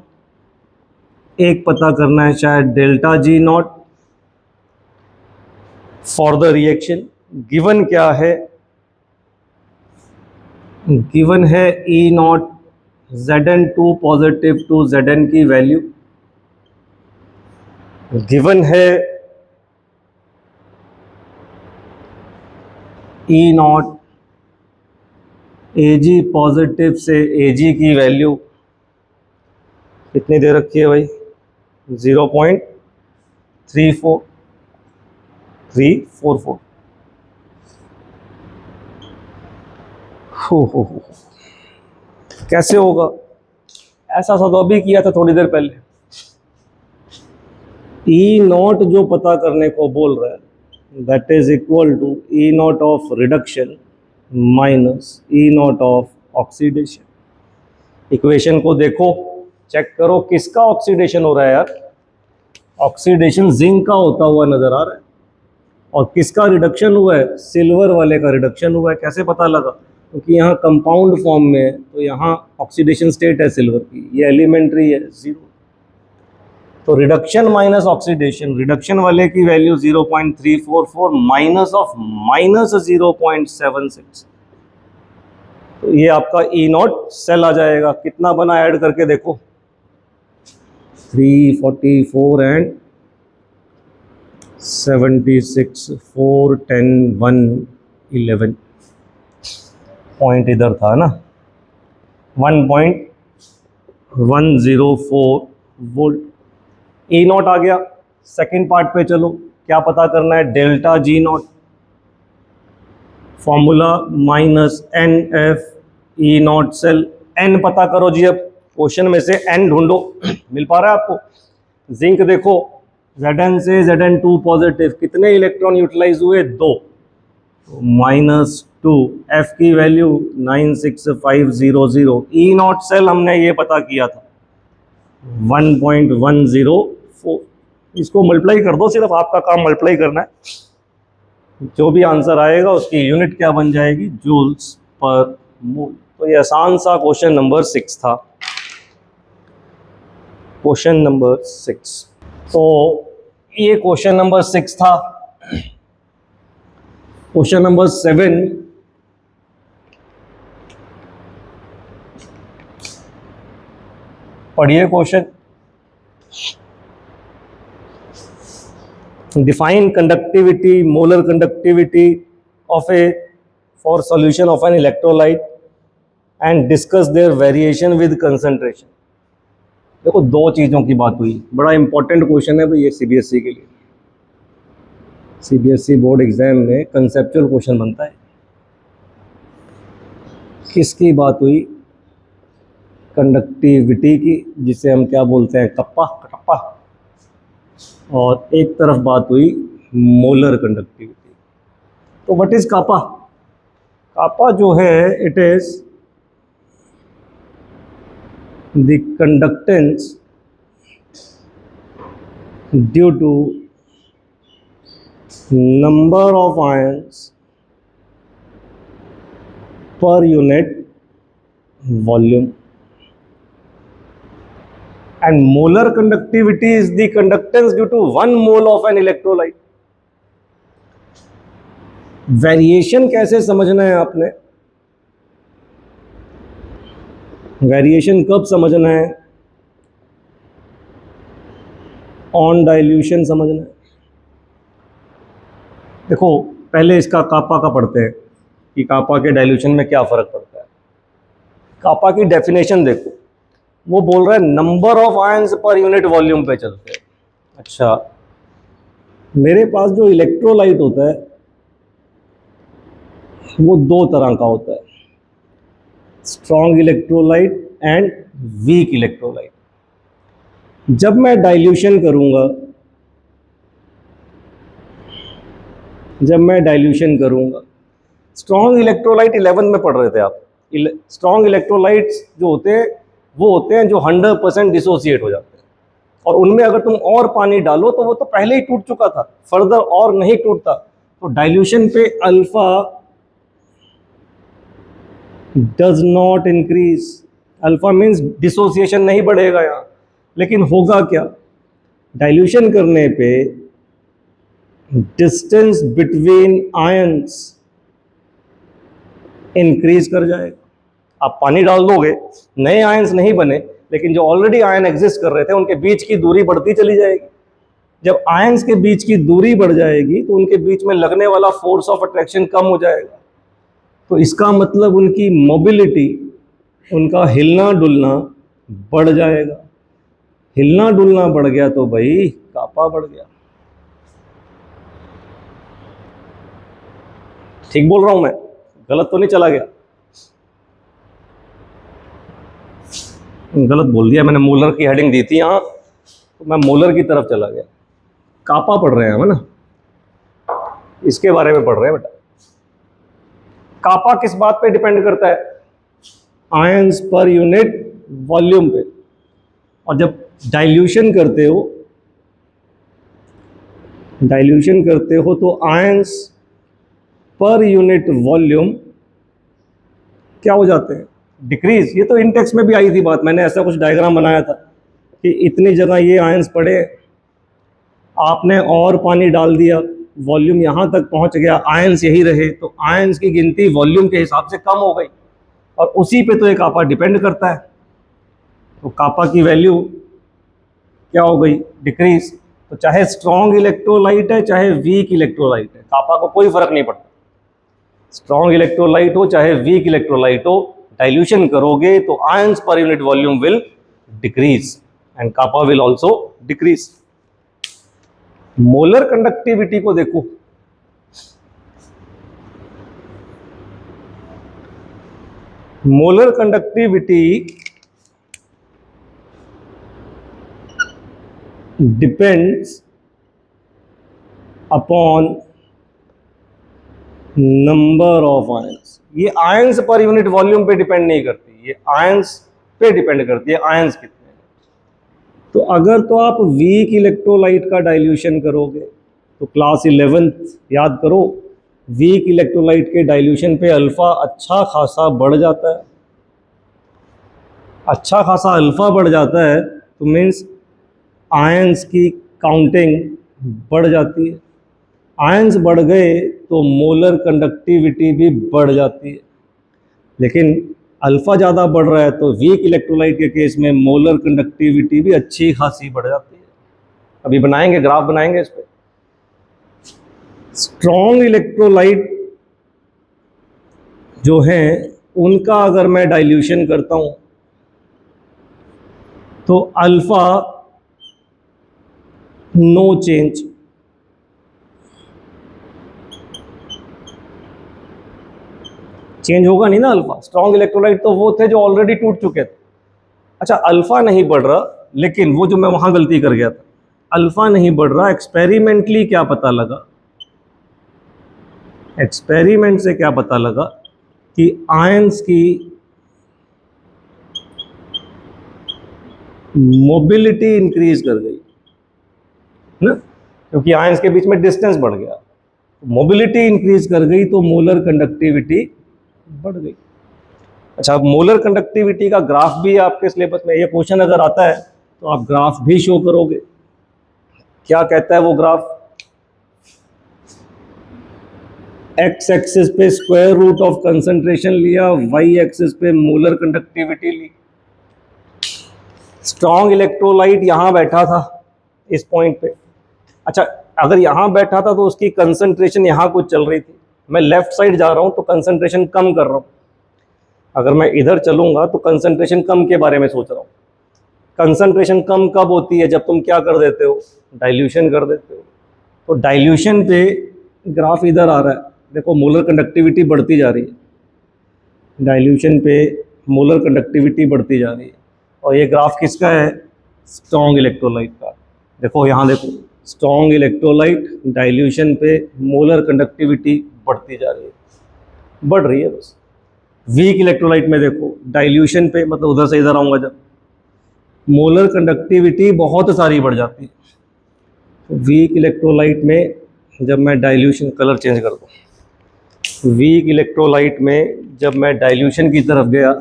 एक पता करना है शायद delta G naught for the reaction. Given क्या है, गिवन है E naught Zn2 positive to Zn की वैल्यू, गिवन है E नॉट Ag पॉजिटिव से Ag की वैल्यू कितनी दे रखी है भाई, 0.34344। हो कैसे होगा, ऐसा सा तो अभी किया था थोड़ी देर पहले। E नॉट जो पता करने को बोल रहा है, that is equal to E naught of reduction minus E naught of oxidation. Equation को देखो, चेक करो किसका ऑक्सीडेशन हो रहा है यार, ऑक्सीडेशन जिंक का होता हुआ नजर आ रहा है, और किसका रिडक्शन हुआ है, सिल्वर वाले का रिडक्शन हुआ है। कैसे पता लगा, क्योंकि यहाँ कंपाउंड फॉर्म में है, तो यहाँ ऑक्सीडेशन स्टेट है सिल्वर की, ये एलिमेंट्री है 0। तो रिडक्शन माइनस ऑक्सीडेशन, रिडक्शन वाले की वैल्यू 0.344 माइनस ऑफ माइनस 0.76, तो ये आपका E नॉट सेल आ जाएगा। कितना बना ऐड करके देखो, 344 एंड 76, 4 10 1 11 पॉइंट इधर था ना, 1.104 वोल्ट। E नॉट आ गया। सेकेंड पार्ट पे चलो, क्या पता करना है, delta G naught, formula -NF E naught cell, n पता करो जी, अब क्वेश्चन में से एन ढूंढो। मिल पा रहा है आपको? जिंक देखो, Zn से Zn2 पॉजिटिव, कितने इलेक्ट्रॉन यूटिलाइज हुए? 2, -2, F की वैल्यू 96500। ई नॉट सेल हमने ये पता किया था 1.104। इसको मल्टीप्लाई कर दो, सिर्फ आपका काम मल्टीप्लाई करना है। जो भी आंसर आएगा उसकी यूनिट क्या बन जाएगी? जूल्स पर मोल। तो ये आसान सा क्वेश्चन नंबर 6 था, क्वेश्चन नंबर 6। तो ये क्वेश्चन नंबर 6 था। क्वेश्चन नंबर 7, पढ़िए क्वेश्चन। Define conductivity, molar conductivity of a for solution of an electrolyte and discuss their variation with concentration. देखो, दो चीज़ों की बात हुई, बड़ा इंपॉर्टेंट क्वेश्चन है भाई ये सीबीएसई के लिए। सीबीएसई बोर्ड एग्जाम में कंसेप्चुअल क्वेश्चन बनता है। किसकी बात हुई? कंडक्टिविटी की, जिसे हम क्या बोलते हैं? कप्पा, कटप्पा। और एक तरफ बात हुई मोलर कंडक्टिविटी। तो व्हाट इज कापा? कापा जो है, it is the conductance due to number of ions per unit volume, and molar conductivity is the conductance due to 1 mole of an electrolyte. Variation कैसे समझना है आपने? Variation कब समझना है? ऑन डाइल्यूशन समझना है। देखो, पहले इसका कापा का पढ़ते हैं कि कापा के डाइल्यूशन में क्या फ़र्क पड़ता है। कापा की डेफिनेशन देखो, वो बोल रहा है number of ions per unit volume पे चलते हैं। अच्छा, मेरे पास जो इलेक्ट्रोलाइट होता है वो दो तरह का होता है, strong electrolyte and weak electrolyte. जब मैं डाइल्यूशन करूंगा, स्ट्रॉन्ग इलेक्ट्रोलाइट 11 में पढ़ रहे थे आप। स्ट्रॉन्ग इलेक्ट्रोलाइट्स जो होते हैं वो होते हैं जो 100% डिसोसिएट हो जाते हैं, और उनमें अगर तुम और पानी डालो तो वो तो पहले ही टूट चुका था, फर्दर और नहीं टूटता। तो डाइल्यूशन पे alpha does not increase. Alpha means dissociation नहीं बढ़ेगा यहाँ। लेकिन होगा क्या? डाइल्यूशन करने पे डिस्टेंस बिटवीन आयंस इंक्रीज कर जाएगा। आप पानी डाल दोगे, नए आयंस नहीं बने, लेकिन जो ऑलरेडी आयन एग्जिस्ट कर रहे थे उनके बीच की दूरी बढ़ती चली जाएगी। जब आयंस के बीच की दूरी बढ़ जाएगी तो उनके बीच में लगने वाला फोर्स ऑफ अट्रैक्शन कम हो जाएगा। तो इसका मतलब उनकी मोबिलिटी, उनका हिलना डुलना बढ़ जाएगा। हिलना डुलना बढ़ गया तो भाई कापा बढ़ गया। ठीक बोल रहा हूं मैं? गलत तो नहीं चला गया? गलत बोल दिया मैंने, मोलर की हेडिंग दी थी यहाँ, तो मैं मोलर की तरफ चला गया। कापा पढ़ रहे हैं हम, है ना? इसके बारे में पढ़ रहे हैं बेटा। कापा किस बात पे डिपेंड करता है? आयंस पर यूनिट वॉल्यूम पे। और जब डाइल्यूशन करते हो तो आयंस पर यूनिट वॉल्यूम क्या हो जाते हैं? डिक्रीज। ये तो इन टेक्स्ट में भी आई थी बात, मैंने ऐसा कुछ डायग्राम बनाया था कि इतनी जगह ये आयंस पड़े, आपने और पानी डाल दिया, वॉल्यूम यहाँ तक पहुँच गया, आयंस यही रहे, तो आयंस की गिनती वॉल्यूम के हिसाब से कम हो गई, और उसी पे तो ये कापा डिपेंड करता है। तो कापा की वैल्यू क्या हो गई? डिक्रीज। तो चाहे स्ट्रॉन्ग इलेक्ट्रोलाइट है चाहे वीक इलेक्ट्रोलाइट है, कापा को कोई फर्क नहीं पड़ता। स्ट्रॉन्ग इलेक्ट्रोलाइट हो चाहे वीक इलेक्ट्रोलाइट हो, डाइल्यूशन करोगे तो ions per unit volume will decrease and kappa will also decrease. Molar conductivity को देखो, molar conductivity depends upon number of ions. ये आयंस पर यूनिट वॉल्यूम पे डिपेंड नहीं करती, ये आयंस पे डिपेंड करती है, आयंस कितने हैं। तो अगर तो आप वीक इलेक्ट्रोलाइट का डाइल्यूशन करोगे तो क्लास 11th याद करो, वीक इलेक्ट्रोलाइट के डाइल्यूशन पे अल्फा अच्छा खासा बढ़ जाता है। अच्छा खासा अल्फा बढ़ जाता है तो मीन्स आयंस की काउंटिंग बढ़ जाती है। आयंस बढ़ गए तो मोलर कंडक्टिविटी भी बढ़ जाती है। लेकिन अल्फा ज़्यादा बढ़ रहा है तो वीक इलेक्ट्रोलाइट के केस में मोलर कंडक्टिविटी भी अच्छी खासी बढ़ जाती है। अभी बनाएंगे, ग्राफ बनाएंगे इस पर। स्ट्रॉन्ग इलेक्ट्रोलाइट जो हैं उनका अगर मैं डाइल्यूशन करता हूं तो अल्फा नो चेंज, चेंज होगा नहीं ना अल्फा। स्ट्रॉन्ग इलेक्ट्रोलाइट तो वो थे जो ऑलरेडी टूट चुके थे। अच्छा, अल्फा नहीं बढ़ रहा, लेकिन वो जो मैं वहां गलती कर गया था, अल्फा नहीं बढ़ रहा। एक्सपेरिमेंटली क्या पता लगा, एक्सपेरिमेंट से क्या पता लगा कि आयंस की मोबिलिटी इंक्रीज कर गई ना, क्योंकि आयंस के बीच में डिस्टेंस बढ़ गया, मोबिलिटी इंक्रीज कर गई तो मोलर कंडक्टिविटी बढ़ गई। अच्छा, अब मोलर कंडक्टिविटी का ग्राफ भी आपके सिलेबस में, ये क्वेश्चन अगर आता है तो आप ग्राफ भी शो करोगे। क्या कहता है वो ग्राफ, एक्स एक्सिस पे स्क्वायर रूट ऑफ कंसंट्रेशन लिया, वाई एक्सिस पे मोलर कंडक्टिविटी ली। स्ट्रॉन्ग इलेक्ट्रोलाइट यहां बैठा था इस पॉइंट पे। अच्छा, अगर यहां बैठा था तो उसकी कंसंट्रेशन यहां कुछ चल रही थी। मैं लेफ्ट साइड जा रहा हूं तो कंसंट्रेशन कम कर रहा हूं, अगर मैं इधर चलूंगा तो कंसंट्रेशन कम के बारे में सोच रहा हूं। कंसंट्रेशन कम कब होती है, जब तुम क्या कर देते हो, डाइल्यूशन कर देते हो। तो डाइल्यूशन पे ग्राफ इधर आ रहा है, देखो मोलर कंडक्टिविटी बढ़ती जा रही है, डाइल्यूशन पे मोलर कंडक्टिविटी बढ़ती जा रही है। और ये ग्राफ किसका है, स्ट्रॉन्ग इलेक्ट्रोलाइट का। देखो यहाँ देखो, स्ट्रॉन्ग इलेक्ट्रोलाइट डाइल्यूशन पे मोलर कंडक्टिविटी बढ़ती जा रही है, बढ़ रही है बस। वीक इलेक्ट्रोलाइट में देखो डाइल्यूशन पे, मतलब उधर से इधर आऊँगा जब, मोलर कंडक्टिविटी बहुत सारी बढ़ जाती है। वीक इलेक्ट्रोलाइट में जब मैं डाइल्यूशन, कलर चेंज कर दूँ, वीक इलेक्ट्रोलाइट में जब मैं डाइल्यूशन की तरफ गया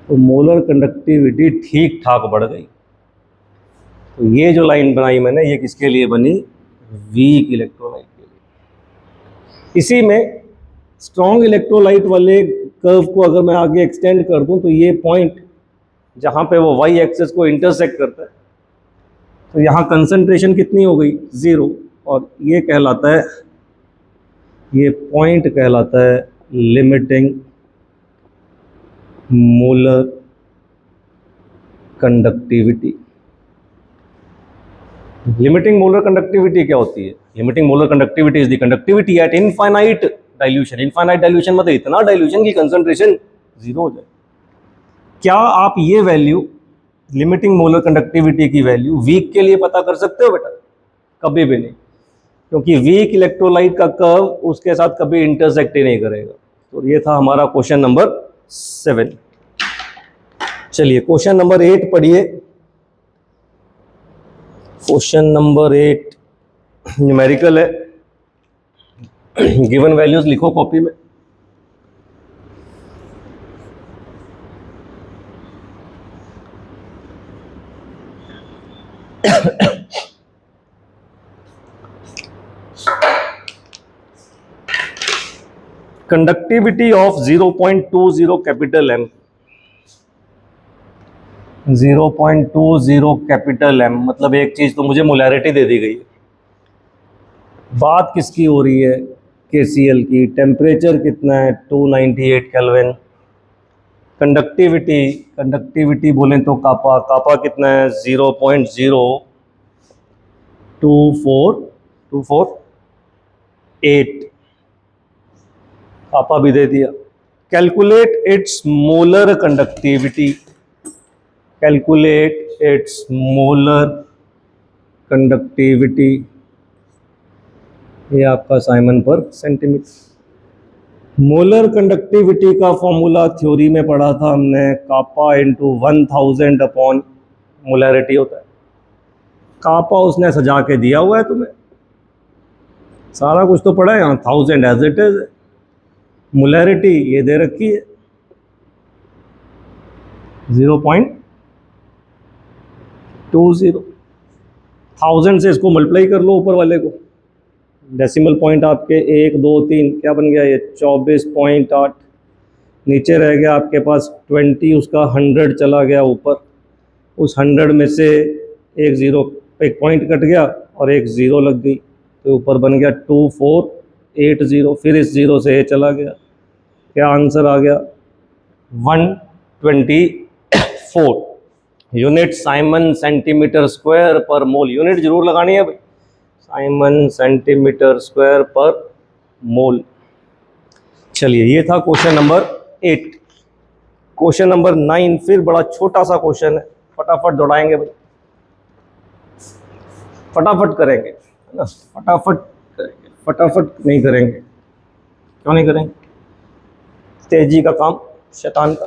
तो मोलर कंडक्टिविटी ठीक ठाक बढ़ गई। तो ये जो लाइन बनाई मैंने, ये किसके लिए बनी, वीक इलेक्ट्रोलाइट के लिए। इसी में स्ट्रॉन्ग इलेक्ट्रोलाइट वाले कर्व को अगर मैं आगे एक्सटेंड कर दूं तो ये पॉइंट जहाँ पे वो वाई एक्सिस को इंटरसेक्ट करता है, तो यहाँ कंसंट्रेशन कितनी हो गई, 0। और ये कहलाता है, ये पॉइंट कहलाता है limiting molar conductivity. Limiting molar conductivity क्या होती है, limiting molar conductivity is the conductivity eight infinite dilution. Infinite dilution मतलब इतना डाइल्यूशन की कंसंट्रेशन 0 हो जाए। क्या आप ये वैल्यू, लिमिटिंग मोलर कंडक्टिविटी की वैल्यू वीक के लिए पता कर सकते हो बेटा, कभी भी नहीं, क्योंकि वीक इलेक्ट्रोलाइट का कर्व उसके साथ कभी इंटरसेक्ट ही नहीं करेगा। तो ये था हमारा क्वेश्चन नंबर 7। चलिए क्वेश्चन नंबर 8 पढ़िए। क्वेश्चन नंबर 8 न्यूमेरिकल है, गिवन वैल्यूज लिखो कॉपी में। Conductivity of 0.20 capital M, 0.20 capital M, मतलब एक चीज तो मुझे मोलैरिटी दे दी गई है। बात किसकी हो रही है, KCl की। टेम्परेचर कितना है, 298 केल्विन। कंडक्टिविटी, कंडक्टिविटी बोलें तो कापा, कापा कितना है, 0.0248। कापा भी दे दिया। Calculate its molar conductivity, calculate its molar conductivity, ये आपका साइमन पर सेंटीमीटर। मोलर कंडक्टिविटी का फॉर्मूला थ्योरी में पढ़ा था हमने, कापा इंटू 1000 अपॉन मोलैरिटी होता है। कापा उसने सजा के दिया हुआ है तुम्हें, सारा कुछ तो पढ़ा है यहाँ, 1000 एज इट इज। मोलैरिटी ये दे रखी है 0.20, 1000 से इसको मल्टीप्लाई कर लो ऊपर वाले को, डेसिमल पॉइंट आपके 1 2 3 क्या बन गया ये 24.8, नीचे रह गया आपके पास 20, उसका 100 चला गया ऊपर, उस 100 में से एक ज़ीरो, एक पॉइंट कट गया और एक ज़ीरो लग गई, तो ऊपर बन गया 2480, फिर इस ज़ीरो से ये चला गया, क्या आंसर आ गया 124 यूनिट साइमन सेंटीमीटर स्क्वायर पर मोल। यूनिट जरूर लगानी है भाई, साइमन सेंटीमीटर स्क्वायर पर मोल। चलिए ये था क्वेश्चन नंबर 8। क्वेश्चन नंबर 9 फिर बड़ा छोटा सा क्वेश्चन है, फटाफट दौड़ाएंगे भाई, फटाफट करेंगे है ना, फटाफट करेंगे, फटाफट नहीं करेंगे, क्यों नहीं करेंगे, तेजी का काम शैतान का।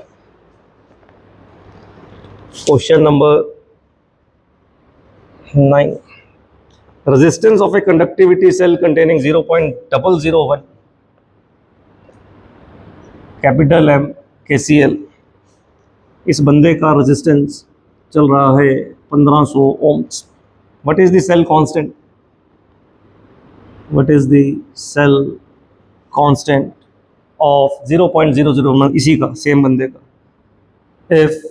Question number 9, resistance of a conductivity cell containing 0.001 capital M KCl, इस बंदे का रेजिस्टेंस चल रहा है 1500 ohms. What is the cell constant, what is the cell constant of 0.001, इसी का सेम बंदे का। इफ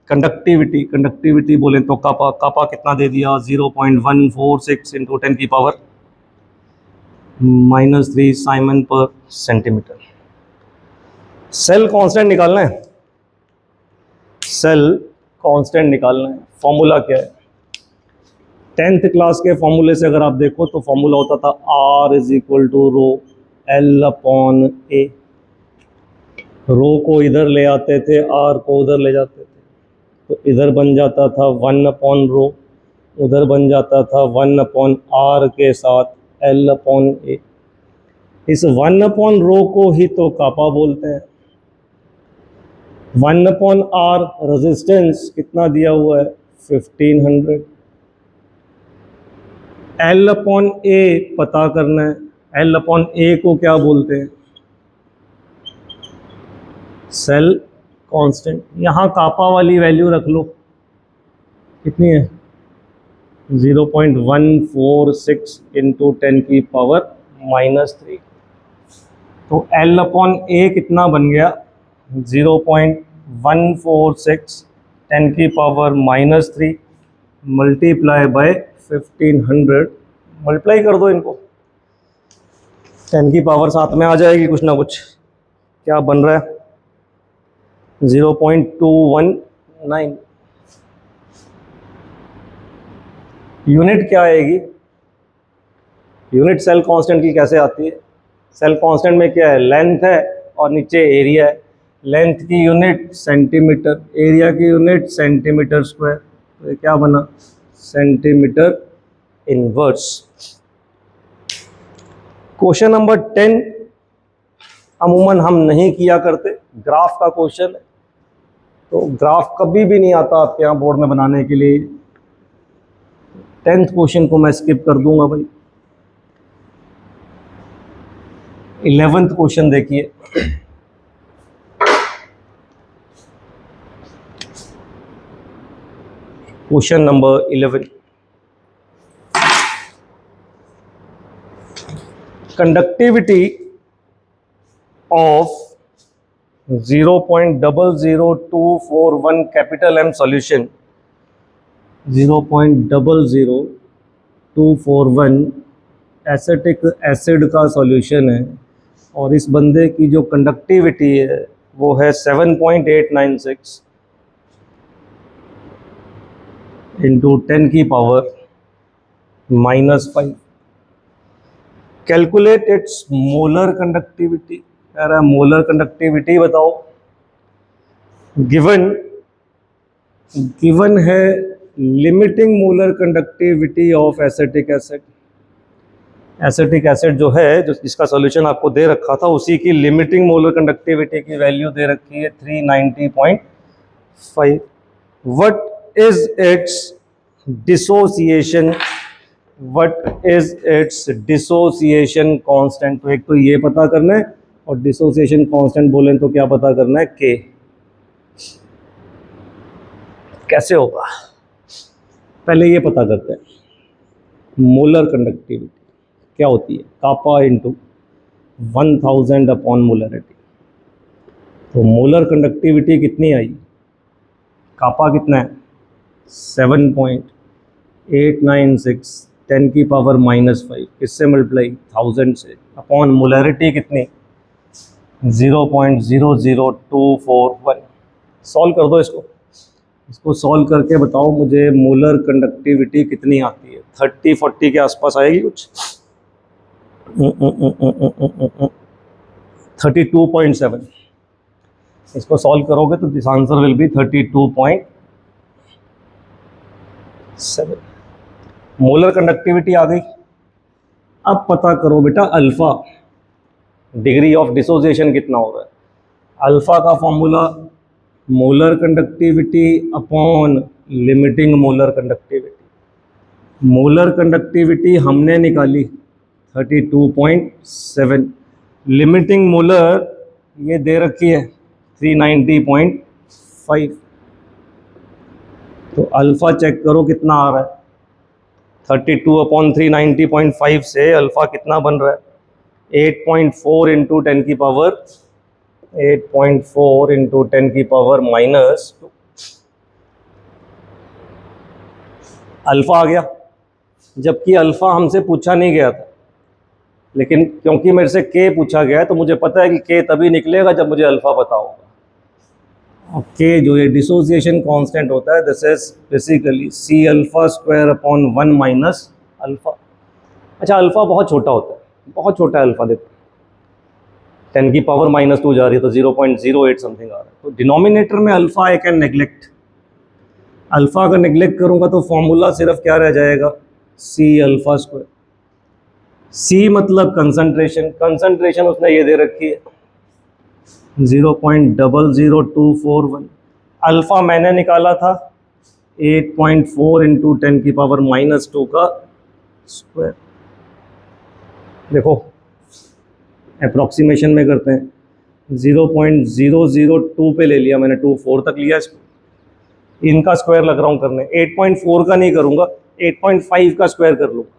कंडक्टिविटी बोले तो कापा कितना दे दिया 0.146 इंटू 10 की पावर -3 साइमन पर सेंटीमीटर। सेल कांस्टेंट निकालना है, सेल कांस्टेंट निकालना है। फॉर्मूला क्या है, 10th क्लास के फॉर्मूले से अगर आप देखो तो फॉर्मूला होता था R is equal to rho L upon A. Rho को इधर ले आते थे, R को उधर ले जाते थे, तो इधर बन जाता था 1 अपॉन रो, उधर बन जाता था 1 अपॉन R के साथ L अपॉन ए। इस 1 अपॉन रो को ही तो कापा बोलते हैं। 1 अपॉन R रेजिस्टेंस कितना दिया हुआ है 1500, L अपॉन ए पता करना है, L अपॉन ए को क्या बोलते हैं, सेल कांस्टेंट। यहाँ कापा वाली वैल्यू रख लो, कितनी है 0.146 इंटू 10 की पावर -3, तो L अपॉन ए कितना बन गया 0.146 10 की पावर -3 मल्टीप्लाई बाय 1500, मल्टीप्लाई कर दो इनको, 10 की पावर साथ में आ जाएगी कुछ ना कुछ, क्या बन रहा है 0.219। यूनिट क्या आएगी, यूनिट सेल कांस्टेंट की कैसे आती है, सेल कांस्टेंट में क्या है, लेंथ है और नीचे एरिया है। लेंथ की यूनिट सेंटीमीटर, एरिया की यूनिट सेंटीमीटर स्क्वायर, तो ये क्या बना सेंटीमीटर इनवर्स। क्वेश्चन नंबर 10 अमूमन हम नहीं किया करते, ग्राफ का क्वेश्चन है, तो ग्राफ कभी भी नहीं आता आपके यहाँ बोर्ड में बनाने के लिए। 10th क्वेश्चन को मैं स्किप कर दूंगा भाई। 11th क्वेश्चन देखिए, question number 11, conductivity of 0.00241 capital M solution, 0.00241 acetic acid का सॉल्यूशन है, और इस बंदे की जो कंडक्टिविटी है वो है 7.896 इंटू 10 की power -5। Calculate its molar conductivity, कह रहा है मोलर कंडक्टिविटी बताओ। गिवन है limiting molar conductivity of acetic acid. Acetic acid जो है, जो जिसका सॉल्यूशन आपको दे रखा था, उसी की लिमिटिंग मोलर कंडक्टिविटी की वैल्यू दे रखी है 390.5। What is it's dissociation, what is it's dissociation constant. तो एक तो ये पता करना है, और डिसोसिएशन कांस्टेंट बोलें तो क्या पता करना है, के। कैसे होगा, पहले ये पता करते हैं मोलर कंडक्टिविटी क्या होती है। Kappa into 1000 upon molarity. तो मोलर कंडक्टिविटी कितनी आई, कापा कितना है 7.896 10 की पावर -5, किससे मल्टीप्लाई 1000 से, अपॉन मोलरिटी कितनी 0.00241। सॉल्व कर दो इसको सॉल्व करके बताओ मुझे मोलर कंडक्टिविटी कितनी आती है। 30-40 के आसपास आएगी कुछ। 32.7। इसको सॉल्व करोगे तो this answer will be 32.7। Molar conductivity आ गई। अब पता करो बेटा अल्फा, डिग्री ऑफ डिसोसिएशन कितना होगा। अल्फा का formula molar conductivity upon limiting molar conductivity. Molar conductivity हमने निकाली 32.7, लिमिटिंग मोलर ये दे रखी है 390.5। तो अल्फा चेक करो कितना आ रहा है। 32/390.5 से अल्फा कितना बन रहा है 8.4 इंटू 10 की पावर 8.4 इंटू 10 की पावर -2। अल्फा आ गया, जबकि अल्फा हमसे पूछा नहीं गया था, लेकिन क्योंकि मेरे से के पूछा गया है तो मुझे पता है कि के तभी निकलेगा जब मुझे अल्फा पता होगा। और के जो ये डिसोसिएशन कांस्टेंट होता है, this is basically C alpha square upon 1 minus alpha. अच्छा, अल्फा बहुत छोटा होता है, बहुत छोटा है अल्फा। देखो 10 की पावर -2 जा रही है तो 0.08 समथिंग आ रहा है। तो डिनोमिनेटर में alpha I can neglect. Alpha का नेग्लेक्ट करूंगा तो फॉर्मूला सिर्फ क्या रह जाएगा, C अल्फा स्क्वायर। C मतलब कंसंट्रेशन, कंसंट्रेशन उसने ये दे रखी है 0.00241। अल्फा मैंने निकाला था 8.4 इंटू 10 की पावर -2 का स्क्वायर। देखो अप्रॉक्सीमेशन में करते हैं, 0.002 पे ले लिया मैंने, 24 तक लिया इसको। इनका स्क्वायर लग रहा हूँ करने, 8.4 का नहीं करूँगा, 8.5 का स्क्वायर कर लूँगा।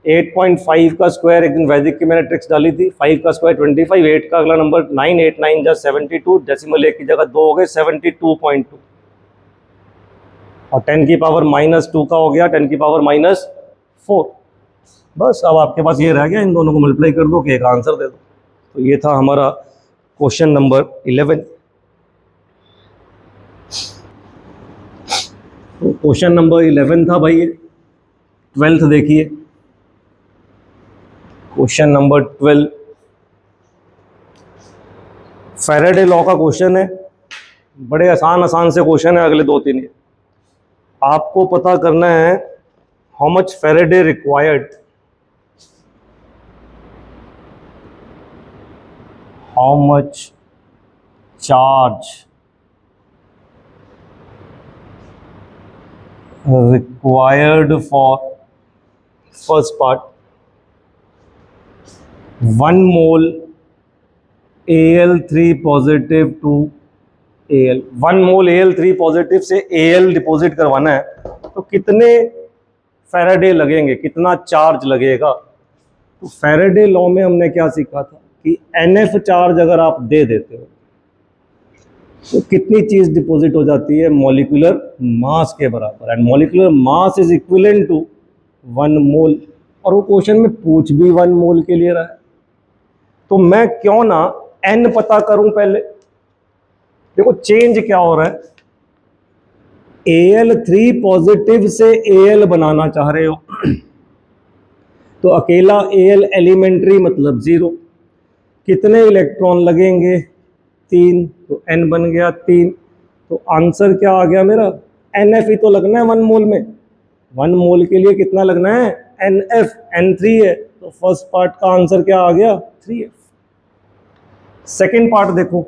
8.5 का स्क्वायर एक दिन वैदिक की मैंने ट्रिक्स डाली थी। 5 का स्क्वायर 25, 8 का अगला नंबर 9, 8 9 जा 72, डेसिमल 1 की जगह 2 हो गए 72.2, और 10 की पावर -2 का हो गया 10 की पावर -4। बस अब आपके पास ये रह गया, इन दोनों को मल्टीप्लाई कर दो कि एक आंसर दे दो। तो ये था हमारा क्वेश्चन नंबर 11। तो क्वेश्चन नंबर 11 था भाई। 12th देखिए, क्वेश्चन नंबर 12 फैराडे लॉ का क्वेश्चन है। बड़े आसान से क्वेश्चन है, अगले 2-3 आपको पता करना है how much faraday required, how much charge required for first part 1 mole Al3 positive to Al। 1 mole Al3 positive से Al डिपॉजिट करवाना है तो कितने फैराडे लगेंगे, कितना चार्ज लगेगा। तो फैराडे लॉ में हमने क्या सीखा था कि NF चार्ज अगर आप दे देते हो तो कितनी चीज डिपॉजिट हो जाती है, मॉलिक्यूलर मास के बराबर। And molecular mass is equivalent to 1 mole, और वो क्वेश्चन में पूछ भी 1 मोल के लिए रहा है। तो मैं क्यों ना n पता करूं पहले। देखो चेंज क्या हो रहा है, Al3 पॉजिटिव से Al बनाना चाह रहे हो तो अकेला Al एलिमेंट्री मतलब 0, कितने इलेक्ट्रॉन लगेंगे? 3, तो n बन गया 3। तो आंसर क्या आ गया मेरा? NF ही तो लगना है 1 मोल में। 1 मोल के लिए कितना लगना है? NF, N3 है, तो फर्स्ट पार्ट का आंसर क्या आ गया? 3F। सेकेंड पार्ट देखो,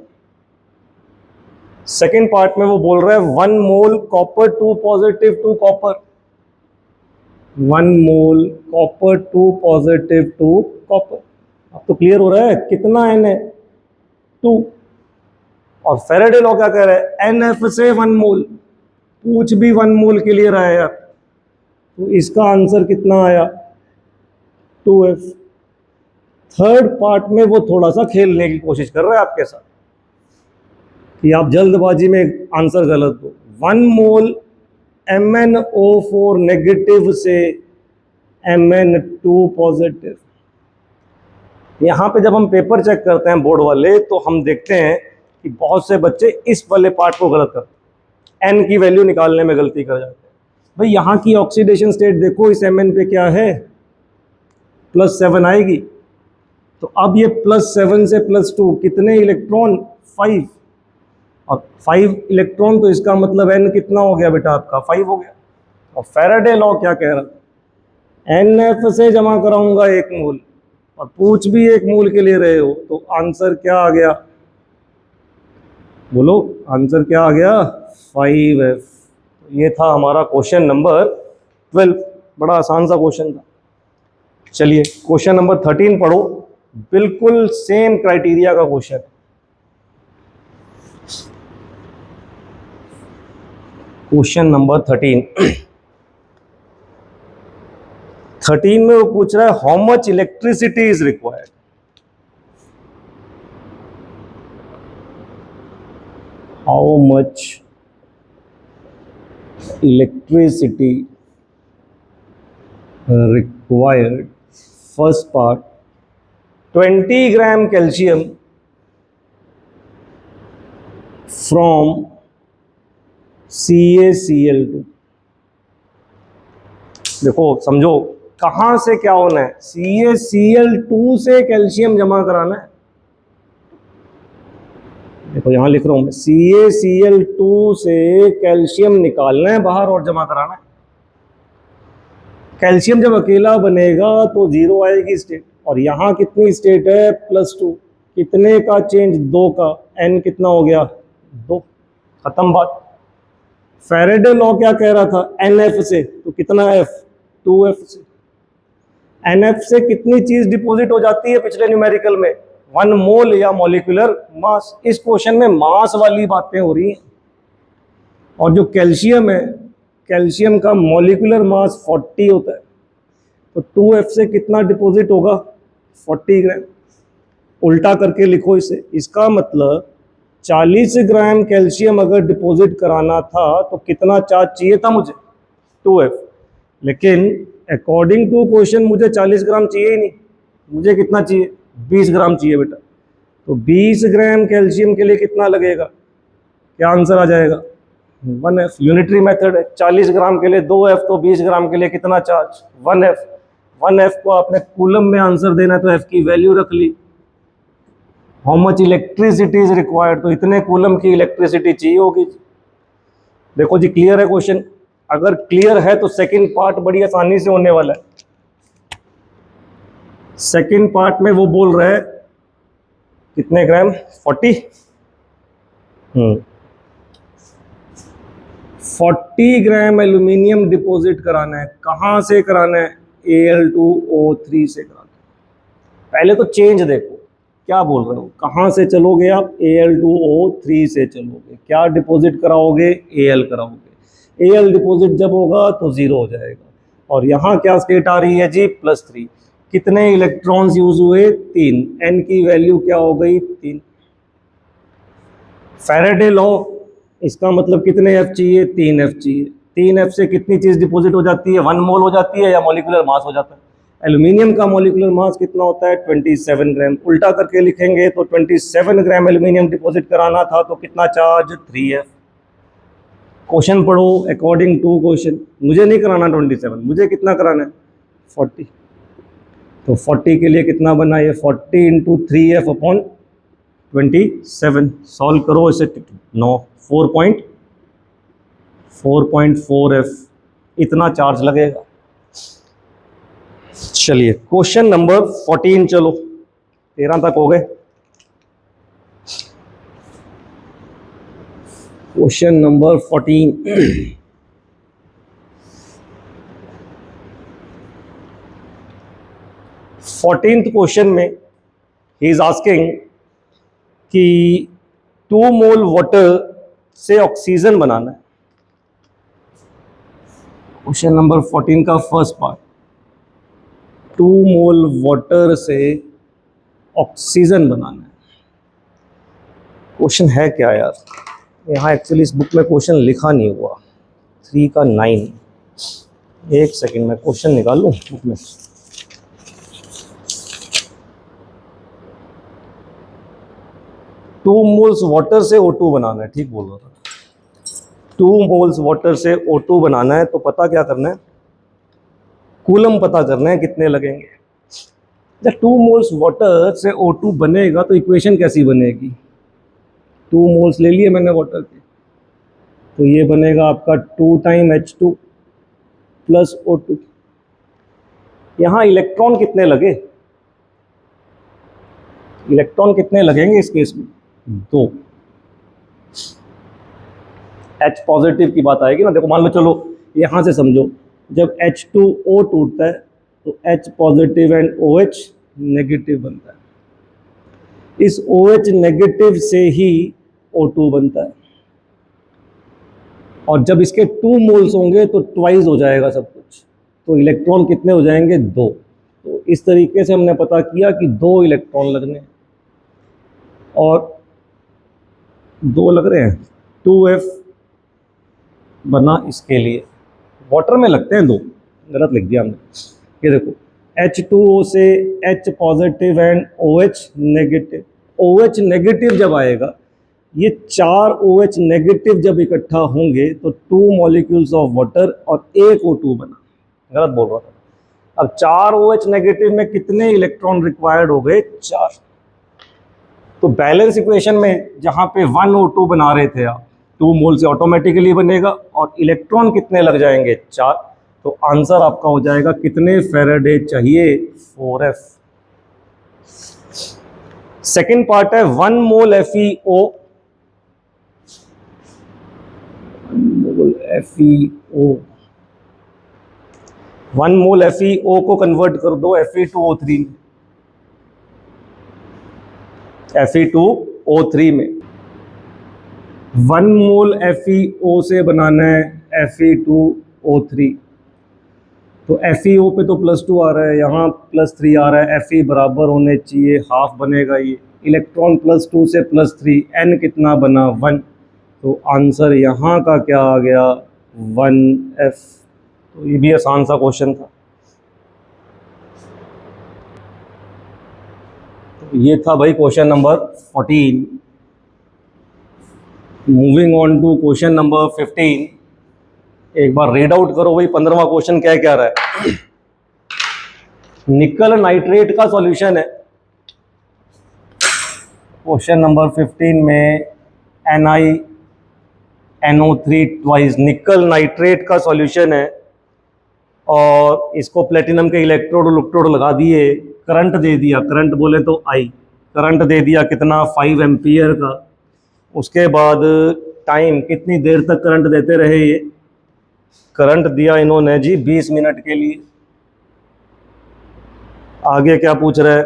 सेकेंड पार्ट में वो बोल रहा है 1 मोल कॉपर 2 पॉजिटिव 2 कॉपर, 1 मोल कॉपर 2 पॉजिटिव 2 कॉपर। अब तो क्लियर हो रहा है कितना n है? 2। और फैराडे लॉ क्या कह रहा है? NF से 1 मोल, पूछ भी 1 मोल के लिए रहा है यार, तो इसका आंसर कितना आया? 2F। थर्ड पार्ट में वो थोड़ा सा खेलने की कोशिश कर रहा है आपके साथ कि आप जल्दबाजी में आंसर गलत दो। 1 मोल MnO4 नेगेटिव से Mn2 पॉजिटिव। यहाँ पे जब हम पेपर चेक करते हैं बोर्ड वाले, तो हम देखते हैं कि बहुत से बच्चे इस वाले पार्ट को गलत करते हैं, n की वैल्यू निकालने में गलती कर जाते हैं। भाई यहाँ की ऑक्सीडेशन स्टेट देखो, इस Mn पे क्या है? +7 आएगी। तो अब ये +7 से +2 कितने इलेक्ट्रॉन? 5। और 5 इलेक्ट्रॉन, तो इसका मतलब n कितना हो गया बेटा आपका? 5 हो गया। और फैराडे लॉ क्या कह रहा? NF से जमा कराऊंगा 1 मोल, और पूछ भी 1 मोल के लिए रहे हो, तो आंसर क्या आ गया? बोलो, आंसर क्या आ गया? 5F। ये था हमारा क्वेश्चन नंबर 12। बड़ा आसान सा क्वेश्चन था। चलिए क्वेश्चन नंबर 13 पढ़ो, बिल्कुल सेम क्राइटेरिया का क्वेश्चन। क्वेश्चन नंबर 13 में वो पूछ रहा है how much electricity is required. How much electricity required. First part, 20 gram calcium from CaCl2। देखो समझो, कहां से क्या होना है? CaCl2 से कैल्शियम जमा कराना है। देखो यहां लिख रहा हूं मैं, CaCl2 से कैल्शियम निकालना है बाहर और जमा कराना है। कैल्शियम जब अकेला बनेगा तो 0 आएगी स्टेट, और यहां कितनी स्टेट है? +2। कितने का चेंज? 2 का। n कितना हो गया? 2। खत्म बात। फैराडे लॉ क्या कह रहा था? NF से, तो कितना F? 2F से। NF से कितनी चीज डिपॉजिट हो जाती है पिछले न्यूमेरिकल में? 1 मोल या मॉलिक्यूलर मास। इस क्वेश्चन में मास वाली बातें हो रही हैं। और जो कैल्शियम है, कैल्शियम का मॉलिक्यूलर मास 40 होता है, तो 2F से कितना डिपॉजिट होगा? 40 ग्राम। उल्टा करके लिखो इसे, इसका मतलब 40 ग्राम कैल्शियम अगर डिपॉजिट कराना था तो कितना चार्ज चाहिए था मुझे? 2F। लेकिन अकॉर्डिंग टू क्वेश्चन मुझे 40 ग्राम चाहिए ही नहीं, मुझे कितना चाहिए? 20 ग्राम चाहिए बेटा। तो 20 ग्राम कैल्शियम के लिए कितना लगेगा? क्या आंसर आ जाएगा? 1F। यूनिटरी मेथड है। 40 ग्राम के लिए 2F, तो 20 ग्राम के लिए कितना चार्ज? 1F। 1F को आपने कूलम में आंसर देना है, तो F की वैल्यू रख ली। How much electricity is required, तो इतने कूलम की इलेक्ट्रिसिटी चाहिए होगी। देखो जी, क्लियर है क्वेश्चन? अगर क्लियर है तो सेकंड पार्ट बड़ी आसानी से होने वाला है। सेकंड पार्ट में वो बोल रहा है कितने ग्राम? 40। 40 ग्राम एल्यूमिनियम डिपॉजिट कराना है। कहां से कराना है? Al2O3 से कराना है। पहले तो चेंज देखो, क्या बोल रहे हो? कहां से चलोगे आप? Al2O3 से चलोगे। क्या डिपॉजिट कराओगे? Al कराओगे। Al डिपॉजिट जब होगा तो 0 हो जाएगा। और यहाँ क्या स्टेट आ रही है जी? +3। कितने इलेक्ट्रॉन्स यूज हुए? 3। n की वैल्यू क्या हो गई? 3। फैराडे लॉ, इसका मतलब कितने F चाहिए? 3F चाहिए। 3F से कितनी चीज डिपॉजिट हो जाती है? 1 मोल हो जाती है या मॉलिक्यूलर मास हो जाता है? एल्यूमिनियम का मॉलिक्यूलर मास कितना होता है? 27 ग्राम। उल्टा करके लिखेंगे तो 27 ग्राम एल्यूमिनियम डिपॉजिट कराना था, तो कितना चार्ज? 3F। क्वेश्चन पढ़ो अकॉर्डिंग टू क्वेश्चन। मुझे नहीं कराना 27, मुझे कितना कराना है? 40। तो 40 के लिए कितना बना ये 40 इंटू 3f/27। सॉल्व करो इसे, 9 4.4f इतना चार्ज लगेगा। चलिए क्वेश्चन नंबर 14, चलो 13 तक हो गए। क्वेश्चन नंबर 14 14th क्वेश्चन में ही इज आस्किंग कि 2 मोल वाटर से ऑक्सीजन बनाना है। क्वेश्चन नंबर 14 का फर्स्ट पार्ट, 2 मोल वाटर से ऑक्सीजन बनाना है। क्वेश्चन है क्या यार, यहाँ एक्चुअली इस बुक में क्वेश्चन लिखा नहीं हुआ, 3 का 9। एक सेकंड में क्वेश्चन निकाल लूँ बुक में। टू मोल्स वाटर से O2 बनाना है, ठीक बोल रहा था। 2 मोल्स वाटर से O2 बनाना है, तो पता क्या करना है, कूलम पता करना है कितने लगेंगे। जब 2 मोल्स वाटर से O2 बनेगा तो इक्वेशन कैसी बनेगी, 2 मोल्स ले लिए मैंने वाटर के, तो ये बनेगा आपका 2 टाइम H2 प्लस O2। यहाँ इलेक्ट्रॉन कितने लगे, इलेक्ट्रॉन कितने लगेंगे इस केस में, 2। H पॉजिटिव की बात आएगी ना, देखो मान लो, चलो यहाँ से समझो, जब H2O टूटता है तो H positive and OH negative बनता है। इस OH नेगेटिव से ही O2 बनता है, और जब इसके 2 मोल्स होंगे तो ट्वाइस हो जाएगा सब कुछ, तो इलेक्ट्रॉन कितने हो जाएंगे, 2। तो इस तरीके से हमने पता किया कि 2 इलेक्ट्रॉन लगने, और 2 लग रहे हैं, 2f बना इसके लिए। वाटर में लगते हैं 2, गलत लिख दिया हमने। ये देखो H2O से H positive and OH negative. OH negative जब आएगा, ये 4 OH नेगेटिव जब इकट्ठा होंगे तो 2 मॉलिक्यूल्स ऑफ वाटर और एक O2 बना, गलत बोल रहा था। अब 4 OH नेगेटिव में कितने इलेक्ट्रॉन रिक्वायर्ड हो गए, 4। तो बैलेंस इक्वेशन में जहाँ पे 1 O2 बना रहे थे आप, 2 मोल से ऑटोमेटिकली बनेगा, और इलेक्ट्रॉन कितने लग जाएंगे, 4। तो आंसर आपका हो जाएगा कितने फेरेडे चाहिए, 4f। सेकेंड पार्ट है 1 मोल FeO, 1 मोल FeO को कन्वर्ट कर दो Fe2O3 में, Fe2O3 में 1 मोल FeO से बनाना है Fe2O3। तो FeO पे तो +2 आ रहा है, यहाँ +3 आ रहा है, Fe बराबर होने चाहिए, हाफ बनेगा ये। इलेक्ट्रॉन +2 से +3, N कितना बना, 1। तो आंसर यहाँ का क्या आ गया, 1f। तो ये भी आसान सा क्वेश्चन था। तो ये था भाई question number 14। Moving on to question number 15। एक बार रीड आउट करो भाई, 15वां क्वेश्चन क्या क्या रहा है। निकल नाइट्रेट का सॉल्यूशन है। क्वेश्चन नंबर 15 में NiNO3 ट्वाइस निकल नाइट्रेट का सॉल्यूशन है, और इसको प्लेटिनम के इलेक्ट्रोड लगा दिए, करंट दे दिया, करंट बोले तो I, करंट दे दिया कितना, 5 एम्पियर का। उसके बाद टाइम, कितनी देर तक करंट देते रहे ये, करंट दिया इन्होंने जी 20 मिनट के लिए। आगे क्या पूछ रहा है,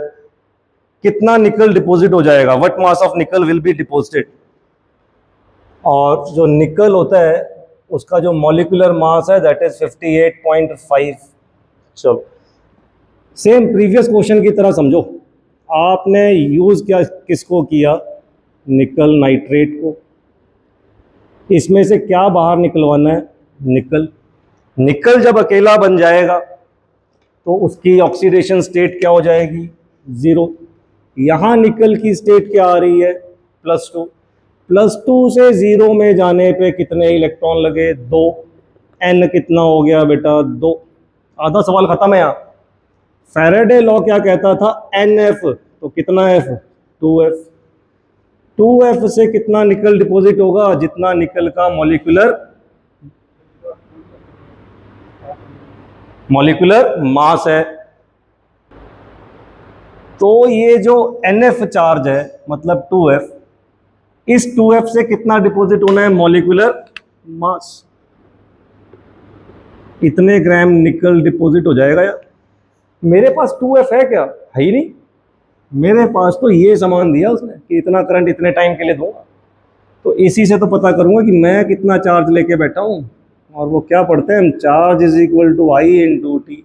कितना निकल डिपॉजिट हो जाएगा, व्हाट मास ऑफ निकल विल बी डिपॉजिटेड। और जो निकल होता है उसका जो मॉलिक्यूलर मास है दैट इज 58.5। चलो सेम प्रीवियस क्वेश्चन की तरह समझो, आपने यूज क्या किसको किया, निकल नाइट्रेट को। इसमें से क्या बाहर निकलवाना है, निकल। निकल जब अकेला बन जाएगा तो उसकी ऑक्सीडेशन स्टेट क्या हो जाएगी, 0। यहाँ निकल की स्टेट क्या आ रही है, +2। +2 से 0 में जाने पे कितने इलेक्ट्रॉन लगे, 2। N कितना हो गया बेटा, 2। आधा सवाल खत्म है यहाँ। फैराडे लॉ क्या कहता था, NF, तो कितना F, 2F। 2F से कितना निकल डिपॉजिट होगा, जितना निकल का मॉलिक्यूलर मास है। तो ये जो NF चार्ज है मतलब 2F, इस 2F से कितना डिपॉजिट होना है, मॉलिक्यूलर मास। इतने ग्राम निकल डिपॉजिट हो जाएगा यार। मेरे पास 2F है क्या, है ही नहीं। मेरे पास तो ये सामान दिया उसने कि इतना करंट इतने टाइम के लिए दूंगा, तो इसी से तो पता करूंगा कि मैं कितना चार्ज लेके बैठा हूँ। और वो क्या पढ़ते हैं हम, charge is equal to I into t.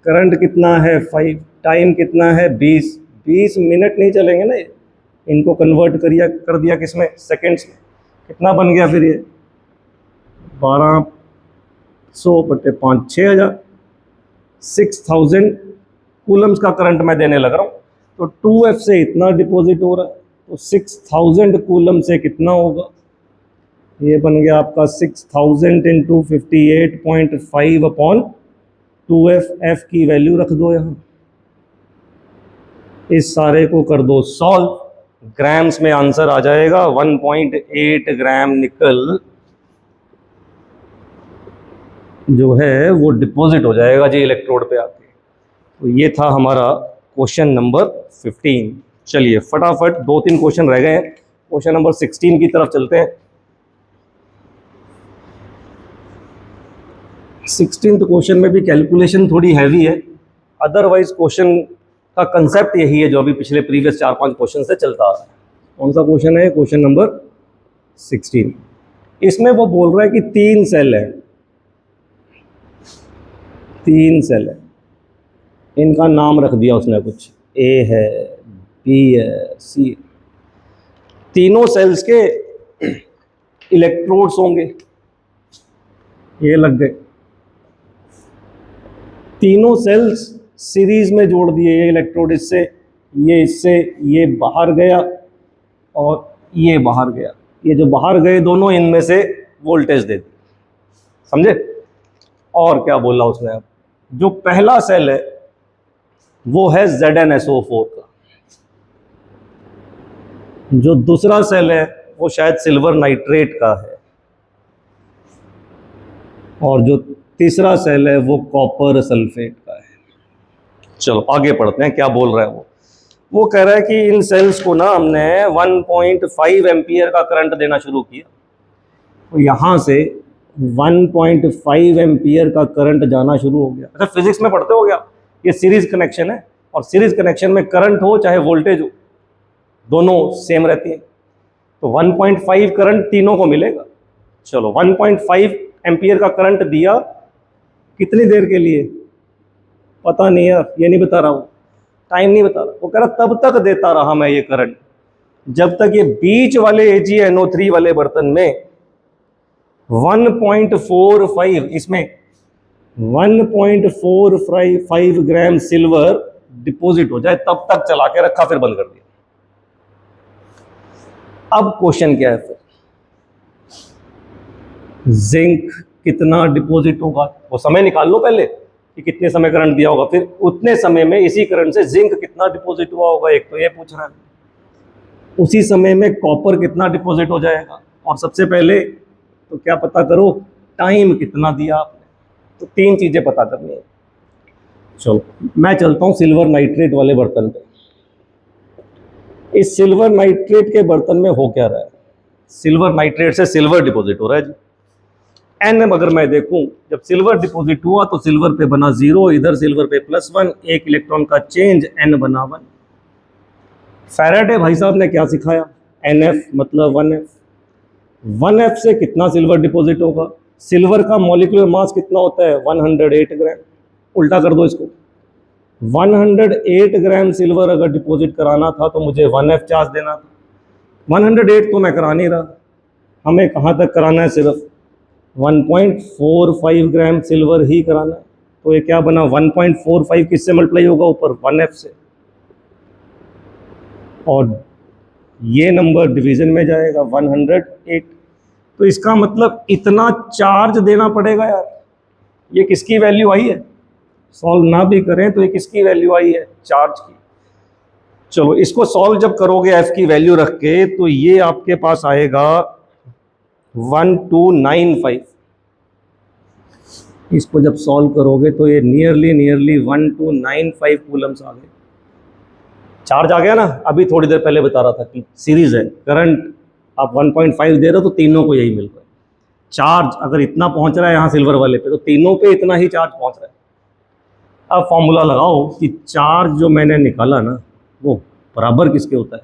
Current कितना है 5, टाइम कितना है 20। 20 मिनट नहीं चलेंगे ना, इनको कन्वर्ट कर दिया किसमें, सेकेंड्स में। कितना बन गया फिर ये, 1200/5, 6000, 6000 कूलम्स का करंट मैं देने लग रहा हूँ। तो 2F से इतना डिपॉजिट हो रहा है, तो 6000 कूलम से कितना होगा, ये बन गया आपका 6000 इंटू 58.5/2F। F की वैल्यू रख दो यहाँ, इस सारे को कर दो सॉल्व, ग्राम्स में आंसर आ जाएगा 1.8 ग्राम निकल जो है वो डिपॉजिट हो जाएगा जी इलेक्ट्रोड पे आके। तो ये था हमारा क्वेश्चन नंबर 15। चलिए फटाफट 2-3 क्वेश्चन रह गए हैं, क्वेश्चन नंबर 16 की तरफ चलते हैं। 16th क्वेश्चन में भी कैलकुलेशन थोड़ी हैवी है, अदरवाइज क्वेश्चन का कंसेप्ट यही है जो अभी पिछले प्रीवियस 4-5 क्वेश्चन से चलता आ रहा है। कौन सा क्वेश्चन है, क्वेश्चन नंबर 16। इसमें वो बोल रहा है कि 3 सेल है, 3 सेल है, इनका नाम रख दिया उसने कुछ, A है, B है, C है। तीनों सेल्स के इलेक्ट्रोड्स होंगे, ये लग गए। तीनों सेल्स सीरीज में जोड़ दिए, ये इलेक्ट्रोड इससे, ये बाहर गया और ये बाहर गया। ये जो बाहर गए दोनों, इनमें से वोल्टेज दे दी, समझे। और क्या बोला उसने, अब जो पहला सेल है वो है ZnSO4 का, जो दूसरा सेल है वो शायद सिल्वर नाइट्रेट का है, और जो तीसरा सेल है वो कॉपर सल्फेट का है। चलो आगे पढ़ते हैं क्या बोल रहा है वो कह रहा है कि इन सेल्स को ना हमने 1.5 एम्पियर का करंट देना शुरू किया, तो यहाँ से 1.5 एम्पियर का करंट जाना शुरू हो गया। अच्छा फिजिक्स में पढ़ते हो गया, ये सीरीज कनेक्शन है, और सीरीज कनेक्शन में करंट हो चाहे वोल्टेज हो, दोनों सेम रहती है, तो 1.5 करंट तीनों को मिलेगा। चलो 1.5 एम्पियर का करंट दिया, कितनी देर के लिए पता नहीं यार, ये नहीं बता रहा हूँ, टाइम नहीं बता रहा। वो कह रहा तब तक देता रहा मैं ये करंट जब तक ये बीच वाले AgNO3 वाले बर्तन में 1.45, इसमें 1.45 ग्राम सिल्वर डिपॉजिट हो जाए, तब तक चला के रखा, फिर बंद कर दिया। अब क्वेश्चन क्या है, फिर जिंक कितना डिपॉजिट होगा, वो समय निकाल लो पहले कि कितने समय करंट दिया होगा, फिर उतने समय में इसी करंट से जिंक कितना डिपॉजिट हुआ होगा, एक तो ये पूछ रहा है। उसी समय में कॉपर कितना डिपॉजिट हो जाएगा, और सबसे पहले तो क्या पता करो, टाइम कितना दिया आपने। तो 3 चीजें पता करनी है। चलो मैं चलता हूं सिल्वर नाइट्रेट वाले बर्तन पे। इस सिल्वर नाइट्रेट के बर्तन में हो क्या रहा है, सिल्वर नाइट्रेट से सिल्वर डिपॉजिट हो रहा है जी। N अगर मैं देखूं, जब सिल्वर डिपॉजिट हुआ तो सिल्वर पे बना 0, इधर सिल्वर पे +1, एक इलेक्ट्रॉन का चेंज, N बना 1। फैराडे भाई साहब ने क्या सिखाया, NF मतलब 1F। 1F से कितना सिल्वर डिपॉजिट होगा, सिल्वर का मॉलिक्यूलर मास कितना होता है 108 ग्राम। उल्टा कर दो इसको, 108 ग्राम सिल्वर अगर डिपॉजिट कराना था तो मुझे 1F चार्ज देना था। 108 तो मैं करा नहीं रहा, हमें कहाँ तक कराना है, सिर्फ 1.45 ग्राम सिल्वर ही कराना है। तो ये क्या बना, 1.45 किससे मल्टीप्लाई होगा, ऊपर 1F से, और ये नंबर डिवीजन में जाएगा 108। तो इसका मतलब इतना चार्ज देना पड़ेगा यार। ये किसकी वैल्यू आई है, सॉल्व ना भी करें तो ये किसकी वैल्यू आई है, चार्ज की। चलो इसको सॉल्व जब करोगे एफ की वैल्यू रख के, तो ये आपके पास आएगा 1295। इसको जब सॉल्व करोगे तो ये नियरली 1295 कूलम्स आ गए। चार्ज आ गया ना, अभी थोड़ी देर पहले बता रहा था कि सीरीज है, करंट आप 1.5 दे रहे हो तो तीनों को यही मिल रहा है। चार्ज अगर इतना पहुंच रहा है यहाँ सिल्वर वाले पे, तो तीनों पे इतना ही चार्ज पहुंच रहा है। अब फॉर्मूला लगाओ कि चार्ज जो मैंने निकाला ना, वो बराबर किसके होता है,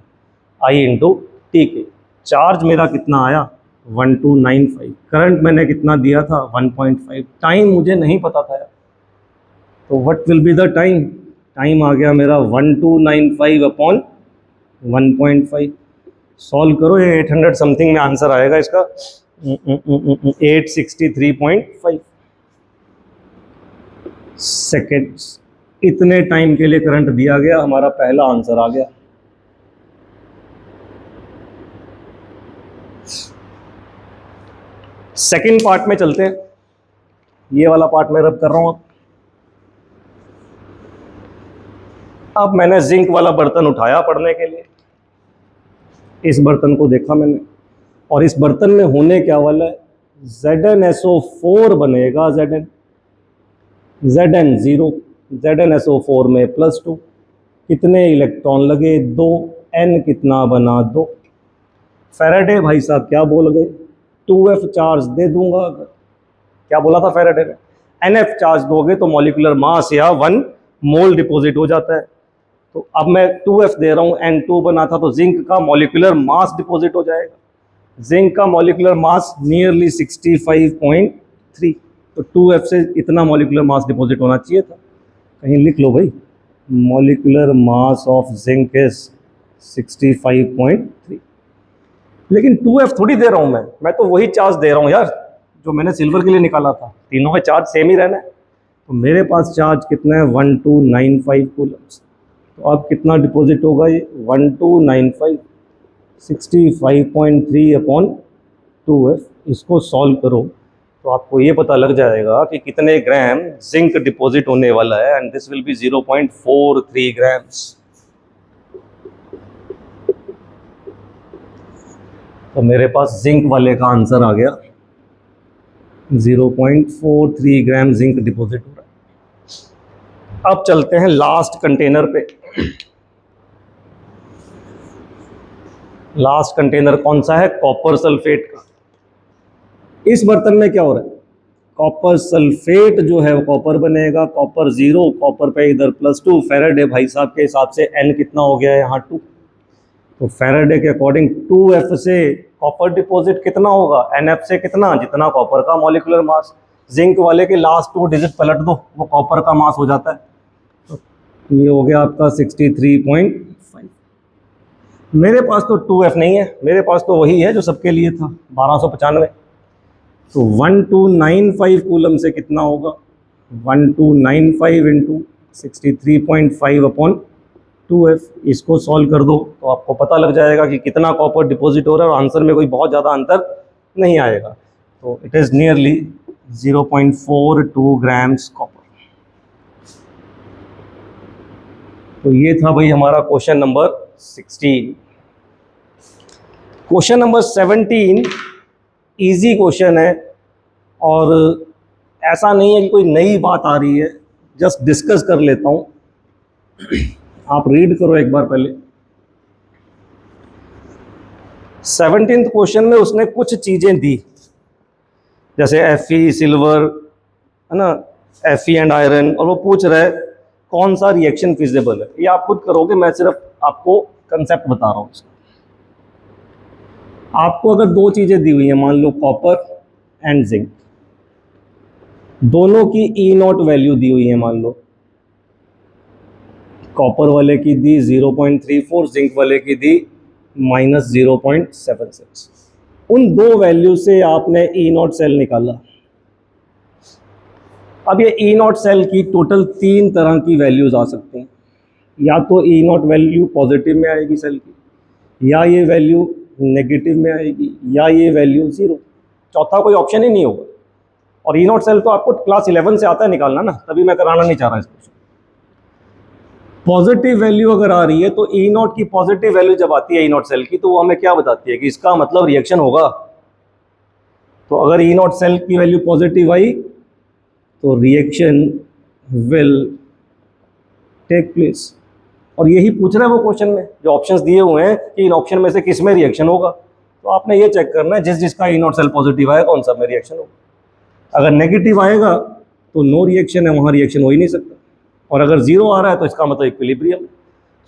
आई इंटू टी के। चार्ज मेरा कितना आया 1295, करंट मैंने कितना दिया था 1.5, टाइम मुझे नहीं पता था यार, तो what will be the time, time आ गया मेरा 1295 अपॉन 1.5। सॉल्व करो, ये 800 समथिंग में आंसर आएगा इसका, 863.5 सेकेंड्स। इतने टाइम के लिए करंट दिया गया, हमारा पहला आंसर आ गया। सेकंड पार्ट में चलते हैं, ये वाला पार्ट मैं रब कर रहा हूं। अब मैंने जिंक वाला बर्तन उठाया पढ़ने के लिए, इस बर्तन को देखा मैंने, और इस बर्तन में होने क्या वाला है, ZnSO4 बनेगा, Zn0, ZnSO4 में +2, कितने इलेक्ट्रॉन लगे 2, N कितना बना 2। फैराडे भाई साहब क्या बोल गए, 2F चार्ज दे दूंगा। अगर क्या बोला था फैराडे ने, NF चार्ज दोगे तो मॉलिक्यूलर मास या 1 मोल डिपॉजिट हो जाता है। तो अब मैं 2F दे रहा हूँ, N2 बना था, तो जिंक का मॉलिक्यूलर मास डिपॉजिट हो जाएगा। जिंक का मॉलिक्यूलर मास नियरली 65.3, तो 2F से इतना मॉलिक्यूलर मास डिपॉजिट होना चाहिए था। कहीं लिख लो भाई, molecular mass of zinc is 65.3। लेकिन 2F थोड़ी दे रहा हूँ मैं तो वही चार्ज दे रहा हूँ यार जो मैंने सिल्वर के लिए निकाला था, तीनों का चार्ज सेम ही रहना है। तो मेरे पास चार्ज कितना है 1295 कूलम्स। तो अब कितना डिपॉजिट होगा ये 1295, 65.3 अपॉन 2F। इसको सॉल्व करो तो आपको ये पता लग जाएगा कि कितने ग्राम जिंक डिपॉजिट होने वाला है, and this will be 0.43 grams. तो मेरे पास जिंक वाले का आंसर आ गया, 0.43 ग्राम जिंक डिपॉजिट हो रहा है। अब चलते हैं लास्ट कंटेनर पे। लास्ट कंटेनर कौन सा है, कॉपर सल्फेट का। इस बर्तन में क्या हो रहा है, कॉपर सल्फेट जो है वो कॉपर बनेगा, कॉपर 0, कॉपर पे इधर +2, फैराडे भाई साहब के हिसाब से N कितना हो गया है यहाँ 2। तो फैराडे के अकॉर्डिंग 2F से कॉपर डिपॉजिट कितना होगा, NF से कितना, जितना कॉपर का मॉलिक्यूलर मास। जिंक वाले के लास्ट 2 डिजिट पलट दो, वो कॉपर का मास हो जाता है। तो ये हो गया आपका 63.5। मेरे पास तो 2F नहीं है, मेरे पास तो वही है जो सबके लिए था, 1295। तो 1295 कूलम से कितना होगा, 1295 इंटू 63.5 अपॉन 2F। इसको सॉल्व कर दो तो आपको पता लग जाएगा कि कितना कॉपर डिपॉजिट हो रहा है, और आंसर में कोई बहुत ज़्यादा अंतर नहीं आएगा। तो it is nearly 0.42 grams copper. तो ये था भाई हमारा question number 16। Question number 17 easy question है, और ऐसा नहीं है कि कोई नई बात आ रही है, जस्ट डिस्कस कर लेता हूँ। आप रीड करो एक बार पहले। 17th क्वेश्चन में उसने कुछ चीज़ें दी, जैसे Fe सिल्वर है ना, Fe एंड आयरन, और वो पूछ रहा है कौन सा रिएक्शन फिजिबल है। ये आप खुद करोगे, मैं सिर्फ आपको कंसेप्ट बता रहा हूँ इसका। आपको अगर 2 चीज़ें दी हुई हैं, मान लो कॉपर एंड जिंक, दोनों की E0 वैल्यू दी हुई है, मान लो कॉपर वाले की दी 0.34, जिंक वाले की दी -0.76। उन 2 वैल्यू से आपने E0 सेल निकाला। अब ये E0 सेल की टोटल 3 तरह की वैल्यूज आ सकती हैं, या तो E0 वैल्यू पॉजिटिव में आएगी सेल की, या ये वैल्यू नेगेटिव में आएगी, या ये वैल्यू 0। चौथा कोई ऑप्शन ही नहीं होगा। और ई नॉट सेल तो आपको क्लास 11 से आता है निकालना ना, तभी मैं कराना नहीं चाह रहा इसको। पॉजिटिव वैल्यू अगर आ रही है तो ई नॉट की पॉजिटिव वैल्यू जब आती है ई नॉट सेल की, तो वो हमें क्या बताती है कि इसका मतलब रिएक्शन होगा। तो अगर ई नॉट सेल की वैल्यू पॉजिटिव आई तो रिएक्शन विल टेक प्लेस। और यही पूछ रहा है वो क्वेश्चन में, जो ऑप्शंस दिए हुए हैं कि इन ऑप्शन में से किस में रिएक्शन होगा। तो आपने ये चेक करना है जिस जिसका ई नॉट सेल पॉजिटिव आएगा कौन सा में रिएक्शन होगा। अगर नेगेटिव आएगा तो नो रिएक्शन है, वहाँ रिएक्शन हो ही नहीं सकता। और अगर जीरो आ रहा है तो इसका मतलब equilibrium.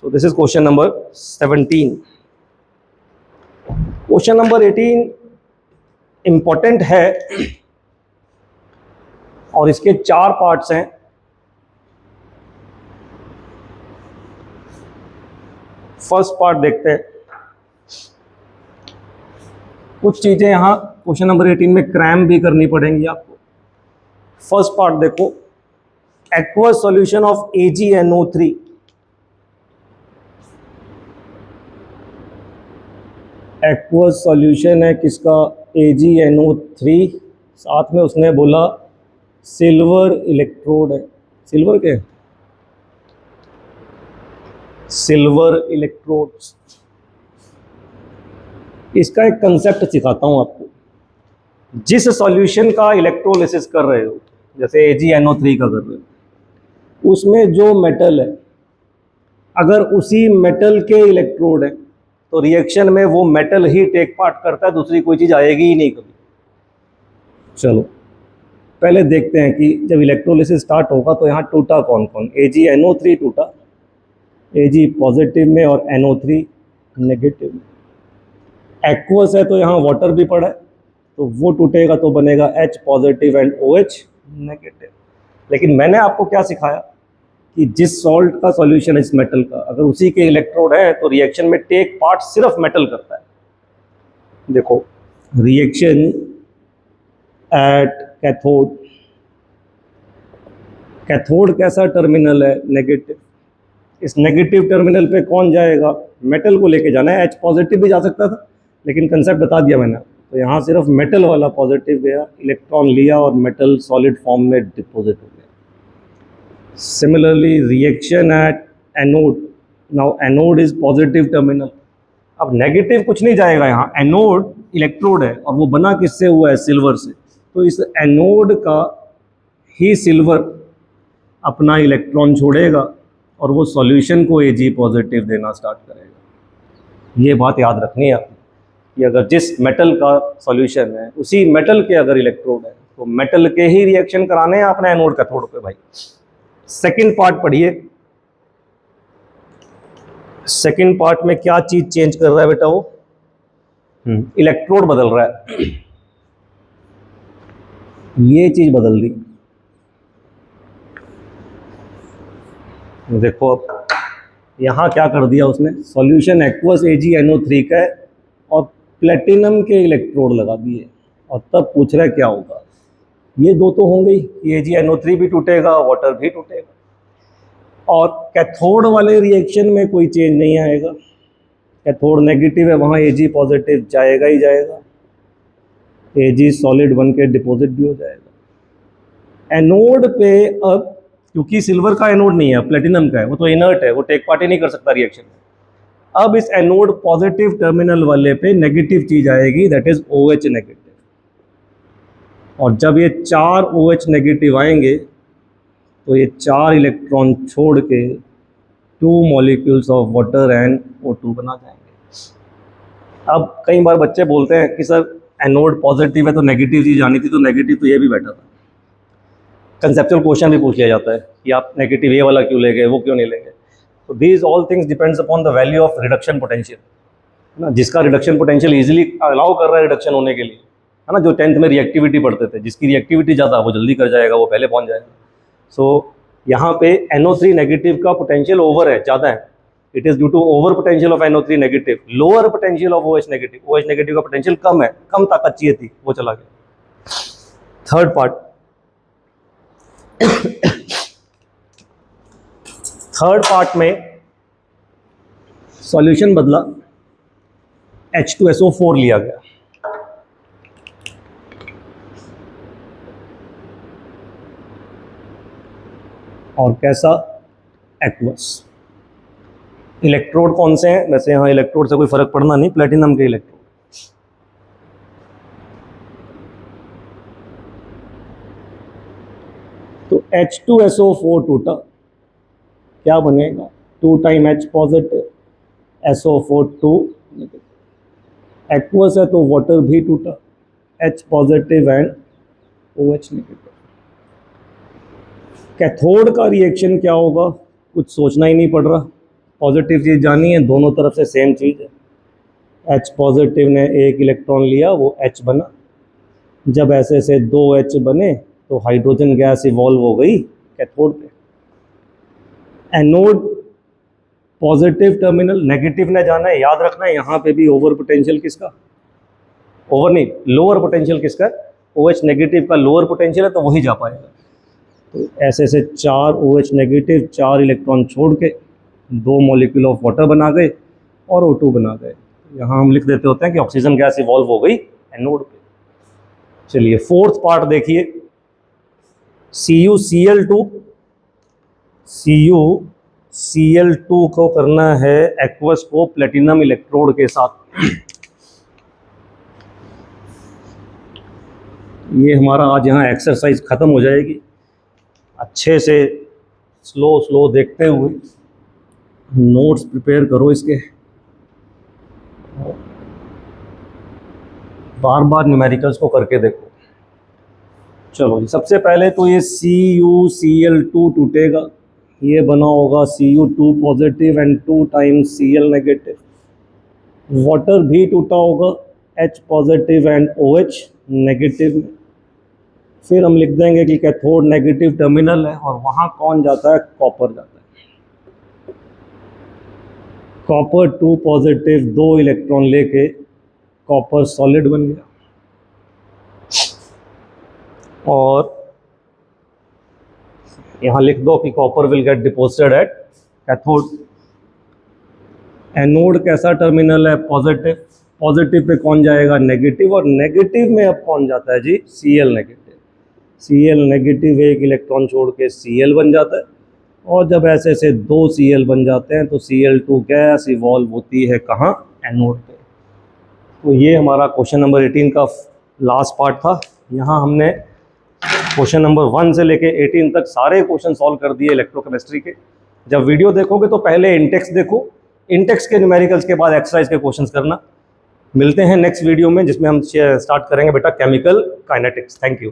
So this is question number 17। Question number 18 important है और इसके 4 पार्ट्स हैं। फर्स्ट पार्ट देखते हैं। कुछ चीजें यहां क्वेश्चन नंबर 18 में क्रैम भी करनी पड़ेंगी आपको। फर्स्ट पार्ट देखो, aqueous solution of AgNO3। Aqueous solution है किसका? AgNO3। साथ में उसने बोला सिल्वर इलेक्ट्रोड है। सिल्वर के सिल्वर इलेक्ट्रोड्स। इसका एक कंसेप्ट सिखाता हूं आपको। जिस सॉल्यूशन का इलेक्ट्रोलिसिस कर रहे हो, जैसे AgNO3 का कर रहे हो, उसमें जो मेटल है, अगर उसी मेटल के इलेक्ट्रोड है तो रिएक्शन में वो मेटल ही टेक पार्ट करता है, दूसरी कोई चीज़ आएगी ही नहीं कभी। चलो पहले देखते हैं कि जब इलेक्ट्रोलिसिस स्टार्ट होगा तो यहाँ टूटा कौन कौन। AgNO3 टूटा, Ag पॉजिटिव में और NO3 नेगेटिव में। एक्वस है तो यहाँ वाटर भी पड़ा है, तो वो टूटेगा तो बनेगा H positive and OH negative. लेकिन मैंने आपको क्या सिखाया कि जिस सॉल्ट का सॉल्यूशन है इस मेटल का, अगर उसी के इलेक्ट्रोड है तो रिएक्शन में टेक पार्ट सिर्फ मेटल करता है। देखो रिएक्शन एट कैथोड, कैथोड कैसा टर्मिनल है? नेगेटिव। इस नेगेटिव टर्मिनल पे कौन जाएगा? मेटल को लेके जाना है। H पॉजिटिव भी जा सकता था लेकिन कंसेप्ट बता दिया मैंने। तो यहाँ सिर्फ मेटल वाला पॉजिटिव गया, इलेक्ट्रॉन लिया और मेटल सॉलिड फॉर्म में डिपोजिट हो गया। Similarly, reaction at anode. Now anode is positive terminal. अब नेगेटिव कुछ नहीं जाएगा यहाँ, एनोड इलेक्ट्रोड है और वो बना किससे हुआ है? सिल्वर से। तो इस एनोड का ही सिल्वर अपना इलेक्ट्रॉन छोड़ेगा और वो सॉल्यूशन को Ag पॉजिटिव देना स्टार्ट करेगा। ये बात याद रखनी है आपको कि अगर जिस मेटल का सॉल्यूशन है उसी मेटल के अगर इलेक्ट्रोड है तो मेटल के ही रिएक्शन कराने हैं अपने एनोड कैथोड पे भाई। सेकेंड पार्ट पढ़िए। सेकेंड पार्ट में क्या चीज चेंज कर रहा है बेटा? वो इलेक्ट्रोड बदल रहा है। ये चीज बदल दी। देखो अब यहां क्या कर दिया उसने, सॉल्यूशन एक्वस AgNO3 का है और प्लेटिनम के इलेक्ट्रोड लगा दिए और तब पूछ रहा है क्या होगा। ये दो तो होंगे ही, AgNO3 भी टूटेगा, वाटर भी टूटेगा। और कैथोड वाले रिएक्शन में कोई चेंज नहीं आएगा। कैथोड नेगेटिव है, वहाँ Ag पॉजिटिव जाएगा ही जाएगा। Ag सॉलिड बन के डिपोजिट भी हो जाएगा। एनोड पे अब क्योंकि सिल्वर का एनोड नहीं है, प्लेटिनम का है, वो तो इनर्ट है, वो टेक पार्ट ही नहीं कर सकता रिएक्शन में। अब इस एनोड पॉजिटिव टर्मिनल वाले पे नेगेटिव चीज आएगी, दैट इज OH नेगेटिव। और जब ये 4 OH नेगेटिव आएंगे तो ये 4 इलेक्ट्रॉन छोड़ के 2 molecules of water and O2 बना जाएंगे। अब कई बार बच्चे बोलते हैं कि सर एनोड पॉजिटिव है तो नेगेटिव चीज आनी थी, तो नेगेटिव तो ये भी बैठा था। कंसेप्चुअल क्वेश्चन भी पूछ लिया जाता है कि आप नेगेटिव ये वाला क्यों ले गए, वो क्यों नहीं लेंगे। तो these all things depends upon the value of reduction potential, है ना। जिसका रिडक्शन पोटेंशियल इजीली अलाउ कर रहा है रिडक्शन होने के लिए, है ना। जो 10th में रिएक्टिविटी पढ़ते थे, जिसकी रिएक्टिविटी ज़्यादा वो जल्दी कर जाएगा, वो पहले पहुंच जाएगा। सो यहाँ पे NO3 नेगेटिव का पोटेंशियल ओवर है, ज़्यादा है। It is due to over potential of NO3 negative, lower potential of OH negative. OH negative का पोटेंशियल कम है, कम ताकत चाहिए थी, वो चला गया। थर्ड पार्ट, थर्ड पार्ट में सॉल्यूशन बदला, H2SO4 लिया गया। और कैसा, एक्वस। इलेक्ट्रोड कौन से हैं, वैसे यहाँ इलेक्ट्रोड से कोई फर्क पड़ना नहीं, प्लेटिनम के इलेक्ट्रोड। तो H2SO4 टूटा, क्या बनेगा, 2 time H positive, SO4 2 negative. Aqueous है तो वाटर भी टूटा, H positive and OH negative. Cathode का रिएक्शन क्या होगा, कुछ सोचना ही नहीं पड़ रहा, पॉजिटिव चीज़ जानी है, दोनों तरफ से सेम चीज़ है। H पॉजिटिव ने एक इलेक्ट्रॉन लिया, वो H बना। जब ऐसे से 2 H बने तो हाइड्रोजन गैस इवॉल्व हो गई कैथोड पे। एनोड पॉजिटिव टर्मिनल, नेगेटिव ने जाना है, याद रखना है यहाँ पे भी ओवर पोटेंशियल किसका, ओवर नहीं, लोअर पोटेंशियल किसका है, OH नेगेटिव का लोअर पोटेंशियल है, तो वही जा पाएगा। तो ऐसे से 4 OH नेगेटिव 4 इलेक्ट्रॉन छोड़ के 2 मॉलिक्यूल ऑफ वाटर बना गए और O2 बना गए। यहाँ हम लिख देते होते हैं कि ऑक्सीजन गैस इवॉल्व हो गई एनोड पे। चलिए फोर्थ पार्ट देखिए, CuCl2, CuCl2 को करना है एक्वस को प्लेटिनम इलेक्ट्रोड के साथ। ये हमारा आज यहाँ एक्सरसाइज ख़त्म हो जाएगी। अच्छे से स्लो स्लो देखते हुए नोट्स प्रिपेयर करो इसके, बार बार न्यूमेरिकल्स को करके देखो। चलो सबसे पहले तो ये CuCl2 टूटेगा, ये बना होगा Cu2 positive and 2 times Cl negative. Water भी टूटा होगा, H positive and OH negative में। फिर हम लिख देंगे कि कैथोड नेगेटिव टर्मिनल है और वहाँ कौन जाता है, कॉपर जाता है। कॉपर 2 पॉजिटिव 2 इलेक्ट्रॉन लेके कॉपर सॉलिड बन गया। और यहाँ लिख दो कि copper will get deposited at cathode. Anode कैसा टर्मिनल है, पॉजिटिव, पॉजिटिव पे कौन जाएगा, नेगेटिव, और नेगेटिव में अब कौन जाता है जी, Cl नेगेटिव। Cl नेगेटिव एक इलेक्ट्रॉन छोड़ के Cl बन जाता है, और जब ऐसे से 2 Cl बन जाते हैं तो Cl2 गैस इवॉल्व होती है कहाँ, एनोड पे। तो ये हमारा क्वेश्चन नंबर 18 का लास्ट पार्ट था। यहाँ हमने क्वेश्चन नंबर 1 से लेके 18 तक सारे क्वेश्चन सॉल्व कर दिए इलेक्ट्रोकेमिस्ट्री के। जब वीडियो देखोगे तो पहले इंटेक्स देखो, इंटेक्स के न्यूमेरिकल्स के बाद एक्सरसाइज के क्वेश्चंस करना। मिलते हैं नेक्स्ट वीडियो में जिसमें हम स्टार्ट करेंगे बेटा केमिकल काइनेटिक्स। Thank you.